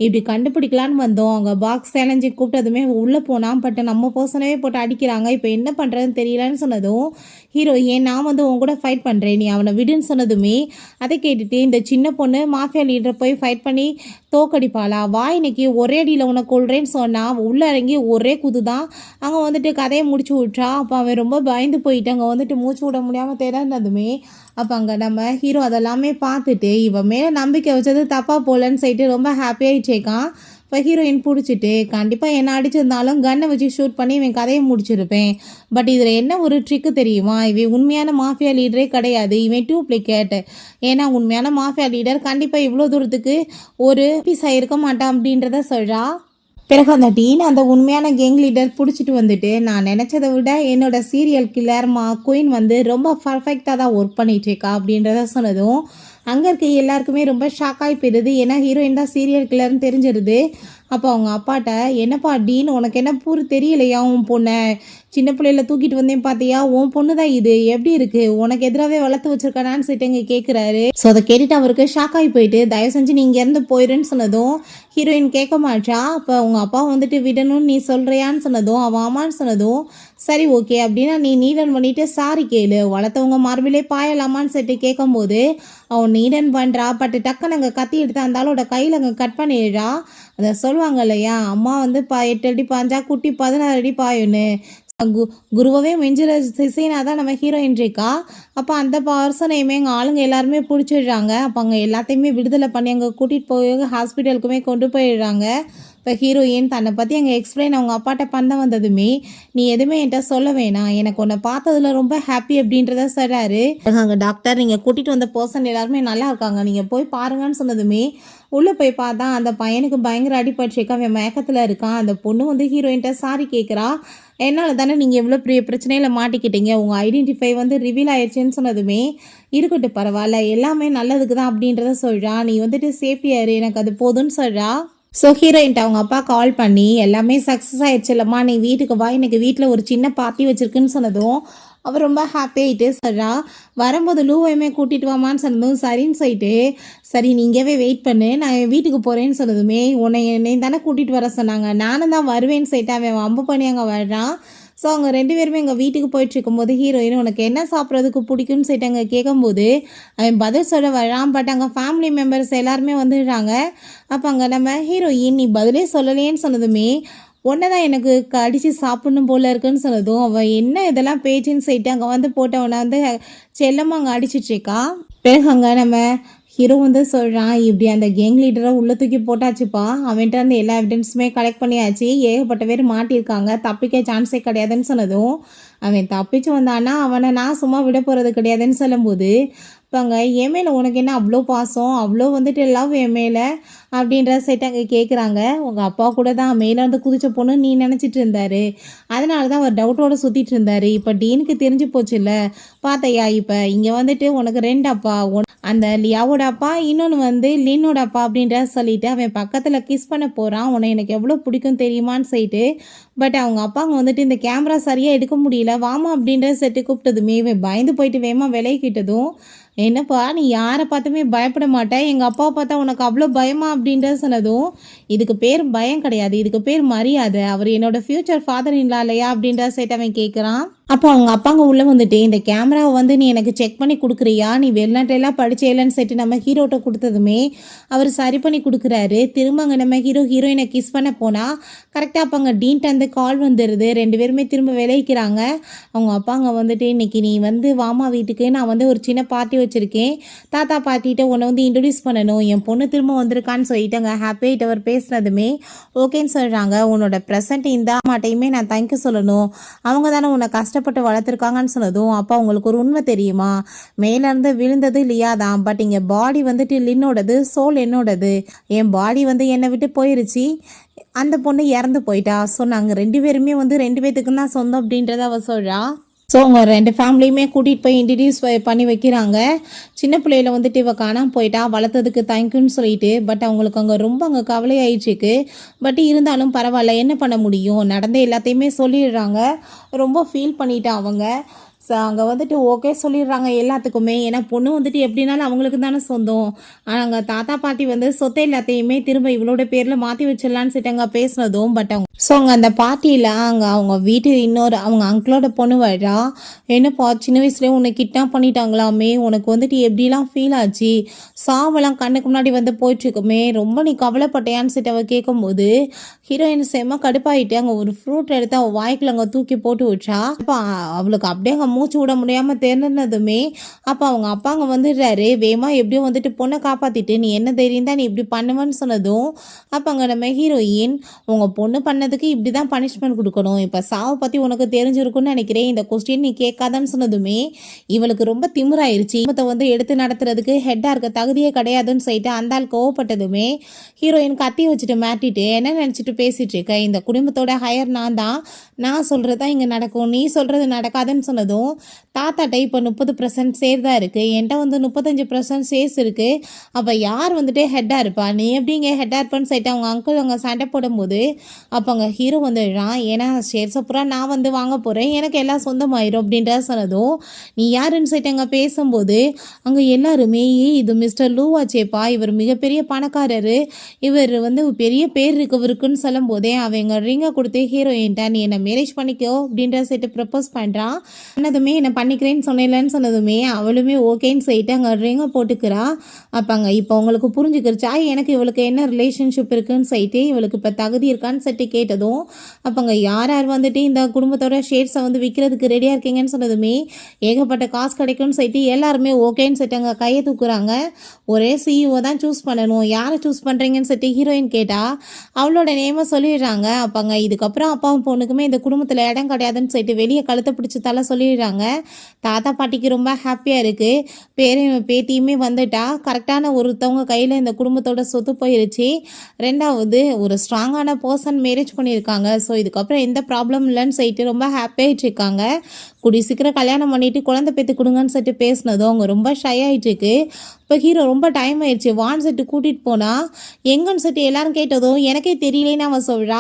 இப்படி கண்டுபிடிக்கலான்னு வந்தோம், அங்கே பாக்ஸ் சேலஞ்சு கூப்பிட்டதுமே உள்ளே போனால், பட் நம்ம பர்சனவே போட்டு அடிக்கிறாங்க, இப்போ என்ன பண்ணுறதுன்னு தெரியலன்னு சொன்னதும் ஹீரோயின், நான் வந்து உன் கூட ஃபைட் பண்ணுறேன், நீ அவனை விடுன்னு சொன்னதுமே அதை கேட்டுட்டு இந்த சின்ன பொண்ணு மாஃபியா லீடரை போய் ஃபைட் பண்ணி தோக்கடிப்பாளா, வா இன்னைக்கு ஒரே அடியில் உனக்கு கொள்றேன்னு சொன்னால் உள்ளே இறங்கி ஒரே குது தான் அங்கே வந்துட்டு கதையை முடிச்சு விட்றா. அப்போ அவன் ரொம்ப பயந்து போயிட்டு அங்கே வந்துட்டு மூச்சு விட முடியாமல் திறந்ததுமே அப்போ அங்கே நம்ம ஹீரோ அதெல்லாமே பார்த்துட்டு இவன் மேலே நம்பிக்கை வச்சது தப்பாக போகலன்னு சொல்லிட்டு ரொம்ப ஹாப்பியாகிட்டேக்கான். இப்போ ஹீரோயின் பிடிச்சிட்டு, கண்டிப்பாக என்ன அடிச்சிருந்தாலும் கன்னை வச்சு ஷூட் பண்ணி இவன் கதையை முடிச்சிருப்பேன், பட் இதில் என்ன ஒரு ட்ரிக்கு தெரியுமா, இவன் உண்மையான மாஃபியா லீடரே கிடையாது, இவன் டூப்ளிகேட், ஏன்னா உண்மையான மாஃபியா லீடர் கண்டிப்பாக இவ்வளோ தூரத்துக்கு ஒரு பீஸாக இருக்க மாட்டான் அப்படின்றத சொல்கிறா. பிறகு அந்த டீன் அந்த உண்மையான கேங் லீடர் பிடிச்சிட்டு வந்துட்டு, நான் நினச்சதை விட என்னோட சீரியல் கில்லர் குயின் வந்து ரொம்ப பர்ஃபெக்டாக தான் ஒர்க் பண்ணிகிட்ருக்கா அப்படின்றத சொன்னதும் அங்கே இருக்க எல்லாருக்குமே ரொம்ப ஷாக்காகி போயிடுது. ஏன்னா ஹீரோயின் தான் சீரியல் கில்லர்னு தெரிஞ்சிருது. அப்போ அவங்க அப்பாட்ட, என்னப்பா டீன் உனக்கு என்ன பூரு தெரியலையா, உன் பொண்ணை சின்ன பிள்ளையில தூக்கிட்டு வந்தேன் பார்த்தியா, உன் பொண்ணு தான் இது, எப்படி இருக்கு, உனக்கு எதிராகவே வளர்த்து வச்சிருக்கானான்னு சொல்லிட்டு இங்கே கேட்குறாரு. ஸோ அதை கேட்டுட்டு அவருக்கு ஷாக் ஆகி போயிட்டு, தயவு செஞ்சு நீ இங்கேருந்து போயிடுன்னு சொன்னதும் ஹீரோயின் கேட்க மாட்டா. அப்போ உங்கள் அப்பா வந்துட்டு விடணும்னு நீ சொல்கிறியான்னு சொன்னதும் அவன் ஆமான்னு சொன்னதும் சரி ஓகே அப்படின்னா நீ நீடன் பண்ணிட்டு சாரி கேளு, வளர்த்தவங்க மார்பிலே பாயலாமான்னு சொல்லிட்டு கேட்கும்போது அவன் நீடன் பண்ணுறா. பட் டக்குன்னு அங்கே கத்தி எடுத்து அந்த ஆளோட கையில் அங்கே கட் பண்ணிடுறா. அதை சொல்லுவாங்க இல்லையா, அம்மா வந்து 8 அடி பாஞ்சா குட்டி 16 அடி பாயுன்னு. குருவவே மிஞ்சிற சிசைனா தான் நம்ம ஹீரோயின் இருக்கா. அப்போ அந்த பர்சனையுமே எங்கள் ஆளுங்க எல்லாருமே பிடிச்சிடுறாங்க. அப்போ அங்கே எல்லாத்தையுமே விடுதலை பண்ணி அங்கே கூட்டிகிட்டு போய் ஹாஸ்பிட்டலுக்குமே கொண்டு போயிடுறாங்க. இப்போ ஹீரோயின் தன்னை பற்றி அங்கே எக்ஸ்பிளைன் அவங்க அப்பாட்ட பண்ண வந்ததுமே, நீ எதுவுமே என்கிட்ட சொல்ல வேணாம், எனக்கு உன்னை பார்த்ததுல ரொம்ப ஹாப்பி அப்படின்றத சொல்கிறாரு. அங்கே டாக்டர் நீங்கள் கூட்டிகிட்டு வந்த பர்சன் எல்லாருமே நல்லா இருக்காங்க, நீங்கள் போய் பாருங்கன்னு சொன்னதுமே உள்ளே போய் பார்த்தா அந்த பையனுக்கு பயங்கர அடிபட்டுருக்கா, அவன் மயக்கத்தில் இருக்கான். அந்த பொண்ணு வந்து ஹீரோயின்ட்ட சாரி கேட்குறா. என்னால் தானே நீங்கள் எவ்வளோ பெரிய பிரச்சனையில் மாட்டிக்கிட்டீங்க, உங்கள் ஐடென்டிஃபை வந்து ரிவீல் ஆயிடுச்சுன்னு சொன்னதுமே இருக்கட்டும் பரவாயில்ல, எல்லாமே நல்லதுக்கு தான் அப்படின்றத சொல்கிறா. நீ வந்துட்டு சேஃப்டியாரு, எனக்கு அது போதும்னு சொல்கிறா. ஸோ ஹீரோயின்ட்ட அவங்க அப்பா கால் பண்ணி எல்லாமே சக்ஸஸ் ஆயிடுச்சு இல்லைம்மா, நீ வீட்டுக்கு வா, எனக்கு வீட்டில் ஒரு சின்ன பார்ட்டி வச்சுருக்குன்னு சொன்னதும் அவர் ரொம்ப ஹாப்பி ஆகிட்டு சொல்கிறா. வரும்போது லூவையுமே கூட்டிகிட்டு வாமான்னு சொன்னதும் சரின்னு சொல்லிட்டு, சரி நீங்கவே வெயிட் பண்ணு, நான் என் வீட்டுக்கு போகிறேன்னு சொன்னதுமே என்னை தானே கூட்டிகிட்டு வர சொன்னாங்க, நானும் தான் வருவேன்னு சொல்லிட்டு அவன் வம்பு பண்ணி அங்கே வர்றான். ஸோ அவங்க 2 பேருமே எங்கள் வீட்டுக்கு போயிட்டு இருக்கும்போது ஹீரோயின் உனக்கு என்ன சாப்பிட்றதுக்கு பிடிக்கும்னு சொல்லிட்டு அங்கே கேட்கும்போது அவன் பதில் சொல்ல வர்றான். பட் அங்கே ஃபேமிலி மெம்பர்ஸ் எல்லாருமே வந்துடுறாங்க. அப்போ அங்கே நம்ம ஹீரோயின் நீ பதிலே சொல்லலேன்னு சொன்னதுமே ஒன்றை தான் எனக்கு அடித்து சாப்பிடணும் போல இருக்குன்னு சொன்னதும் அவள் என்ன இதெல்லாம் பேச்சுன்னு சொல்லிட்டு அங்கே வந்து போட்டவனை வந்து செல்லமாக அங்கே அடிச்சிட்ருக்கா. பிறகு அங்கே நம்ம ஹீரோ வந்து சொல்கிறான், இப்படி அந்த கேங் லீடரை உள்ளே தூக்கி போட்டாச்சுப்பா, அவன்கிட்ட வந்து எல்லா எவிடன்ஸுமே கலெக்ட் பண்ணியாச்சு, ஏகப்பட்ட பேர் மாட்டியிருக்காங்க, தப்பிக்க சான்ஸே கிடையாதுன்னு சொன்னதும் அவன் தப்பிச்சு வந்தான்னா அவனை நான் சும்மா விட போகிறது கிடையாதுன்னு சொல்லும்போது இப்போ அங்கே என் மேலே உனக்கு என்ன அவ்வளோ பாசம், அவ்வளோ வந்துட்டு லவ் என் மேலே அப்படின்ற செட் அங்கே கேட்குறாங்க. உங்கள் அப்பா கூட தான் மேலே வந்து குதிச்ச பொண்ணு நீ நினச்சிட்டு இருந்தாரு, அதனால தான் அவர் டவுட்டோடு சுற்றிட்டு இருந்தார். இப்போ டீனுக்கு தெரிஞ்சு போச்சு இல்லை பார்த்தையா, இப்போ இங்கே வந்துட்டு உனக்கு 2 அப்பா, அந்த லியாவோட அப்பா, இன்னொன்று வந்து லின்னோட அப்பா அப்படின்ற சொல்லிட்டு அவன் பக்கத்தில் கிஸ் பண்ண போகிறான். உன்னை எனக்கு எவ்வளோ பிடிக்கும் தெரியுமான்னு சொல்லிட்டு. பட் அவங்க அப்பாங்க வந்துட்டு இந்த கேமரா சரியாக எடுக்க முடியல, வாமா அப்படின்ற செட்டு கூப்பிட்டதுமே இவன் பயந்து போயிட்டு வேமா விலைக்கிட்டதும் என்னப்பா நீ யாரை பார்த்துமே பயப்பட மாட்டேன், எங்கள் அப்பாவை பார்த்தா உனக்கு அவ்வளோ பயமா அப்படின்ற சொன்னதும் இதுக்கு பேர் பயம் கிடையாது, இதுக்கு பேர் மரியாதை, அவர் என்னோட ஃப்யூச்சர் ஃபாதர் இல்லா இல்லையா அப்படின்ற செட் அவன் கேட்குறான். அப்போ அவங்க அப்பாங்க உள்ளே வந்துட்டு இந்த கேமராவை வந்து நீ எனக்கு செக் பண்ணி கொடுக்குறியா, நீ வெளிநாட்டிலலாம் படிச்சேலன்னு சொல்லிட்டு நம்ம ஹீரோட்ட கொடுத்ததுமே அவர் சரி பண்ணி கொடுக்குறாரு. திரும்ப அங்கே நம்ம ஹீரோயினை கிஸ் பண்ண போனால் கரெக்டாக அப்போ அங்கே டீன்ட்டு அந்த கால் வந்துடுது. 2 பேருமே திரும்ப விளைவிக்கிறாங்க. அவங்க அப்பாங்க வந்துட்டு இன்னைக்கு நீ வந்து வாமா வீட்டுக்கு, நான் வந்து ஒரு சின்ன பார்ட்டி வச்சுருக்கேன், தாத்தா பாட்டிகிட்ட உன்னை வந்து இன்ட்ரடியூஸ் பண்ணணும், என் பொண்ணு திரும்ப வந்திருக்கான்னு சொல்லிட்டு அங்கே ஹாப்பியாகிட்டு அவர் பேசுனதுமே ஓகேன்னு சொல்கிறாங்க. உன்னோட ப்ரெசன்ட் இந்த மாட்டையுமே நான் தேங்க்யூ சொல்லணும், அவங்க தானே உன்னை கஷ்டப்பட்டு வளர்த்துருக்காங்கன்னு சொன்னதும் அப்போ உங்களுக்கு ஒரு உண்மை தெரியுமா, மேலேருந்து விழுந்தது லியா தான், பட் இங்கே பாடி வந்துட்டு லின்னோடது, சோல் என்னோடது, என் பாடி வந்து என்னை விட்டு போயிருச்சு, அந்த பொண்ணு இறந்து போயிட்டா. ஸோ நாங்கள் 2 பேருமே வந்து 2 பேத்துக்கு தான் சொந்தம் அப்படின்றத அவ சொல்கிறா. ஸோ அவங்க 2 ஃபேமிலியுமே கூட்டிகிட்டு போய் இன்ட்ரடியூஸ் பண்ணி வைக்கிறாங்க. சின்ன பிள்ளையில வந்துட்டு இவ காணாமல் போயிட்டா, வளர்த்ததுக்கு தேங்க்யூன்னு சொல்லிட்டு. பட் அவங்களுக்கு அங்கே ரொம்ப அங்கே கவலை ஆயிடுச்சுக்கு. பட் இருந்தாலும் பரவாயில்ல, என்ன பண்ண முடியும், நடந்த எல்லாத்தையுமே சொல்லிடுறாங்க. ரொம்ப ஃபீல் பண்ணிட்டா அவங்க. ஸோ அங்கே வந்துட்டு ஓகே சொல்லிடுறாங்க எல்லாத்துக்குமே. ஏன்னா பொண்ணு வந்துட்டு எப்படின்னாலும் அவங்களுக்கு தானே சொந்தம். ஆனால் அங்கே தாத்தா பாட்டி வந்து சொத்தை எல்லாத்தையுமே திரும்ப இவளோட பேரில் மாற்றி வச்சிடலான்னு சொல்லிட்டு அங்கே பேசினதும் பட் அவங்க ஸோ அங்கே அந்த பார்ட்டியில் அங்கே அவங்க வீட்டு இன்னொரு அவங்க அங்கிளோட பொண்ணு வரா. என்னப்பா சின்ன வயசுலேயே உன்னை கிட்னாப் பண்ணிட்டாங்களாமே, உனக்கு வந்துட்டு எப்படிலாம் ஃபீல் ஆச்சு, சாவெல்லாம் கண்ணுக்கு முன்னாடி வந்து போயிட்டுருக்குமே, ரொம்ப நீ கவலைப்பட்டையான்னு சொல்லிட்டு அவள் கேட்கும்போது ஹீரோயின் செம்ம கடுப்பாயிட்டு அங்கே ஒரு ஃப்ரூட் எடுத்து அவள் வாய்க்குள்ள அங்கே தூக்கி போட்டு வச்சா. அப்போ அவளுக்கு அப்படியே அங்கே மூச்சு விட முடியாமல் தெரிஞ்சதுமே அப்போ அவங்க அப்பாங்க வந்துடுறாரு. வேமா எப்படியோ வந்துட்டு பொண்ணை காப்பாற்றிட்டு நீ என்ன தைரியம் தான் நீ இப்படி பண்ணுவேன்னு சொன்னதும் அப்போ அங்கே நம்ம ஹீரோயின் உங்கள் பொண்ணு பண்ணதுக்கு இப்படி தான் பனிஷ்மெண்ட் கொடுக்கணும், இப்போ சாவை பற்றி உனக்கு தெரிஞ்சிருக்குன்னு நினைக்கிறேன், இந்த கொஸ்டின் நீ கேட்காதான்னு சொன்னதுமே இவளுக்கு ரொம்ப திமிராயிருச்சு. இவத்தை வந்து எடுத்து நடத்துறதுக்கு ஹெட்டாக இருக்க தகுதியே கிடையாதுன்னு சொல்லிட்டு அந்த ஆள் கோவப்பட்டதுமே ஹீரோயின் கத்தி வச்சுட்டு மாட்டிட்டு என்ன நினச்சிட்டு பேசிட்டு இருக்க, இந்த குடும்பத்தோட ஹையர் நான் தான், நான் சொல்கிறது தான் இங்கே நடக்கும், நீ சொல்கிறது நடக்காதுன்னு சொன்னதும் சொன்னதும் தாத்தாட்ட இப்போ 30% ஷேர் தான் இருக்குது, என்கிட்ட வந்து 35% ஷேர்ஸ் இருக்குது, அப்போ யார் வந்துட்டு ஹெட்டாக இருப்பா, நீ எப்படிங்க ஹெட்டாக இருப்பான்னு சொல்லிட்டு அவங்க அங்கிள் அவங்க சண்டை போடும்போது அப்போ அங்கே ஹீரோ வந்துடுறான். ஏன்னா ஷேர்ஸை பூரா நான் வந்து வாங்க போகிறேன், எனக்கு எல்லாம் சொந்தமாயிரும் அப்படின்றத சொன்னதும் நீ யாருன்னு சொல்லிட்டு அங்கே பேசும்போது அங்கே எல்லாருமே இது மிஸ்டர் லூவாச்சேப்பா, இவர் மிகப்பெரிய பணக்காரரு, இவர் வந்து பெரிய பேர் இருக்கவருக்குன்னு சொல்லும் போதே அவங்க ரிங்கை கொடுத்து ஹீரோயின்ட்ட நீ என்னை மேரேஜ் பண்ணிக்கோ அப்படின்ற சொல்லிட்டு ப்ரப்போஸ் பண்ணுறான். சொன்னதுமே என்னை பண்ணிக்கிறேன்னு சொன்னேன்லன்னு சொன்னதுமே அவளுமே ஓகேன்னு சொல்லிட்டு அங்கே ரிங்கை போட்டுக்கிறா. அப்பாங்க இப்போ உங்களுக்கு புரிஞ்சுக்கிருச்சா எனக்கு இவளுக்கு என்ன ரிலேஷன்ஷிப் இருக்குன்னு சொல்லிட்டு இவளுக்கு இப்போ தகுதி இருக்கான்னு சொல்லிட்டு கேட்டதும் அப்போங்க யார் யார் வந்துட்டு இந்த குடும்பத்தோட ஷேர்ஸை வந்து விற்கிறதுக்கு ரெடியாக இருக்கீங்கன்னு சொன்னதுமே ஏகப்பட்ட காசு கிடைக்கும்னு சொல்லிட்டு எல்லாருமே ஓகேன்னு சொல்லிட்டு அங்கே கையை தூக்குறாங்க. ஒரே சிஇஓ தான் சூஸ் பண்ணணும், யாரை சூஸ் பண்ணுறீங்கன்னு சொல்லிட்டு ஹீரோயின் கேட்டால் அவளோட நேமை சொல்லிடுறாங்க. அப்பாங்க இதுக்கப்புறம் அப்பாவும் பொண்ணுக்குமே இந்த குடும்பத்தில் இடம் கிடையாதுன்னு சொல்லிட்டு வெளியே கழுத்தை பிடிச்சி தலை சொல்லிடுறாங்க. தாத்தா பாட்டிக்கு ரொம்ப ஹாப்பியாக இருக்குது, பேத்தியுமே வந்துட்டா, கரெக்டான ஒருத்தவங்க கையில் இந்த குடும்பத்தோட சொத்து போயிருச்சு, ரெண்டாவது ஒரு ஸ்ட்ராங்கான பர்சன் மேரேஜ் பண்ணியிருக்காங்க, ஸோ இதுக்கப்புறம் எந்த ப்ராப்ளம் இல்லைன்னு சொல்லிட்டு ரொம்ப ஹாப்பியாகிட்டு இருக்காங்க. கூடி சீக்கிரம் கல்யாணம் பண்ணிட்டு குழந்தை பேத்து கொடுங்கன்னு சொல்லிட்டு பேசினதும் அவங்க ரொம்ப ஷை ஆகிட்டு இருக்கு. இப்போ ஹீரோ ரொம்ப டைம் ஆயிடுச்சு வான்னு சொல்லிட்டு கூட்டிகிட்டு போனால் எங்கன்னு சொல்லிட்டு எல்லாரும் கேட்டதும் எனக்கே தெரியலேன்னு அவன் சொல்கிறா.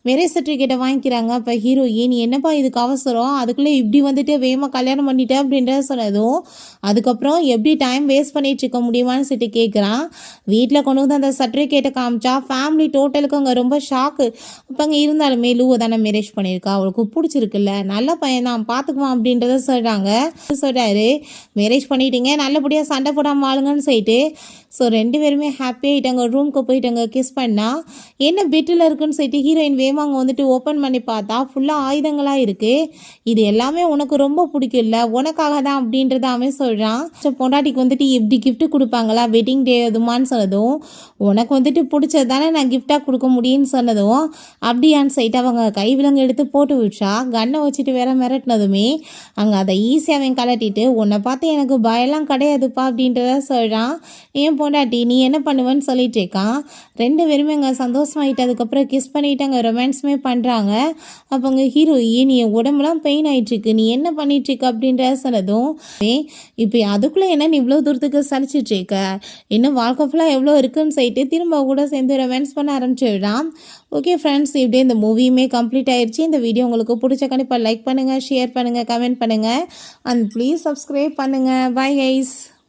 மேரேஜ் சர்டிஃபிகேட்டை வாங்கிக்கிறாங்க. இப்போ ஹீரோயின் என்னப்பா இதுக்கு அவசரம், அதுக்குள்ளே இப்படி வந்துட்டு வேகமாக கல்யாணம் பண்ணிட்டேன் அப்படின்றத சொன்னதும் அதுக்கப்புறம் எப்படி டைம் வேஸ்ட் பண்ணிட்டு இருக்க முடியுமான்னு சொல்லிட்டு கேட்குறான். வீட்டில் கொண்டு வந்து அந்த சர்டிஃபிகேட்டை காமிச்சா ஃபேமிலி டோட்டலுக்கு அங்கே ரொம்ப ஷாக்கு. அப்போ அங்கே இருந்தாலுமே லூவை தானே மேரேஜ் பண்ணியிருக்கா, அவளுக்கு பிடிச்சிருக்குல்ல, நல்ல பையன் தான் பார்த்துக்குவான் அப்படின்றத சொல்கிறாரு. மேரேஜ் பண்ணிட்டீங்க, நல்லபடியாக சண்டை போடாமல் வாழுங்கன்னு சொல்லிட்டு ஸோ ரெண்டு பேருமே ஹாப்பியாகிட்டாங்க. ரூமுக்கு போயிட்டாங்க. கிஸ் பண்ணால் என்ன பெட்டில் இருக்குன்னு சொல்லிட்டு ஹீரோயின் வேமாங்க வந்துட்டு ஓப்பன் பண்ணி பார்த்தா ஃபுல்லாக ஆயுதங்களாக இருக்குது. இது எல்லாமே உனக்கு ரொம்ப பிடிக்கும்ல, உனக்காக தான் அப்படின்றத அவன் சொல்கிறான். பொண்டாட்டிக்கு வந்துட்டு எப்படி கிஃப்ட் கொடுப்பாங்களா வெட்டிங் டே அதுமான்னு சொன்னதும் உனக்கு வந்துட்டு பிடிச்சது தானே நான் கிஃப்டாக கொடுக்க முடியும்னு சொன்னதும் அப்படியான்னு சொல்லிட்டு அவங்க கை விலங்கு எடுத்து போட்டு விட்டா. கண்ணை வச்சுட்டு வேற மிரட்டினதுமே அங்கே அதை ஈஸியாக அவன் கலட்டிட்டு உன்னை பார்த்து எனக்கு பயம்லாம் கிடையாதுப்பா அப்படின்றத சொல்கிறான். ஏன் பொண்டாட்டி நீ என்ன பண்ணுவேன்னு சொல்லிட்டு இருக்கான். ரெண்டு பேருமே அங்கே சந்தோஷமாயிட்டு அதுக்கப்புறம் கிஸ் பண்ணிட்டு அங்கே ரொமான்ஸுமே பண்ணுறாங்க. அப்போ அங்கே ஹீரோயின் நீ உடம்புலாம் பெயின் ஆகிட்டுருக்கு, நீ என்ன பண்ணிட்டுருக்க அப்படின்ற சொன்னதும் இப்போ அதுக்குள்ளே என்ன நீ இவ்வளோ தூரத்துக்கு சலிச்சிட்ருக்க, இன்னும் வாழ்க்கை ஃபுல்லாக எவ்வளோ இருக்குன்னு சொல்லிட்டு திரும்ப கூட சேர்ந்து ரொமான்ஸ் பண்ண ஆரம்பிச்சிடுறான். ஓகே ஃப்ரெண்ட்ஸ், இப்படியே இந்த மூவியுமே கம்ப்ளீட் ஆயிடுச்சு. இந்த வீடியோ உங்களுக்கு பிடிச்ச கண்டிப்பாக லைக் பண்ணுங்கள், ஷேர் பண்ணுங்கள், கமெண்ட் பண்ணுங்கள் அண்ட் ப்ளீஸ் சப்ஸ்கிரைப் பண்ணுங்கள். Bye guys.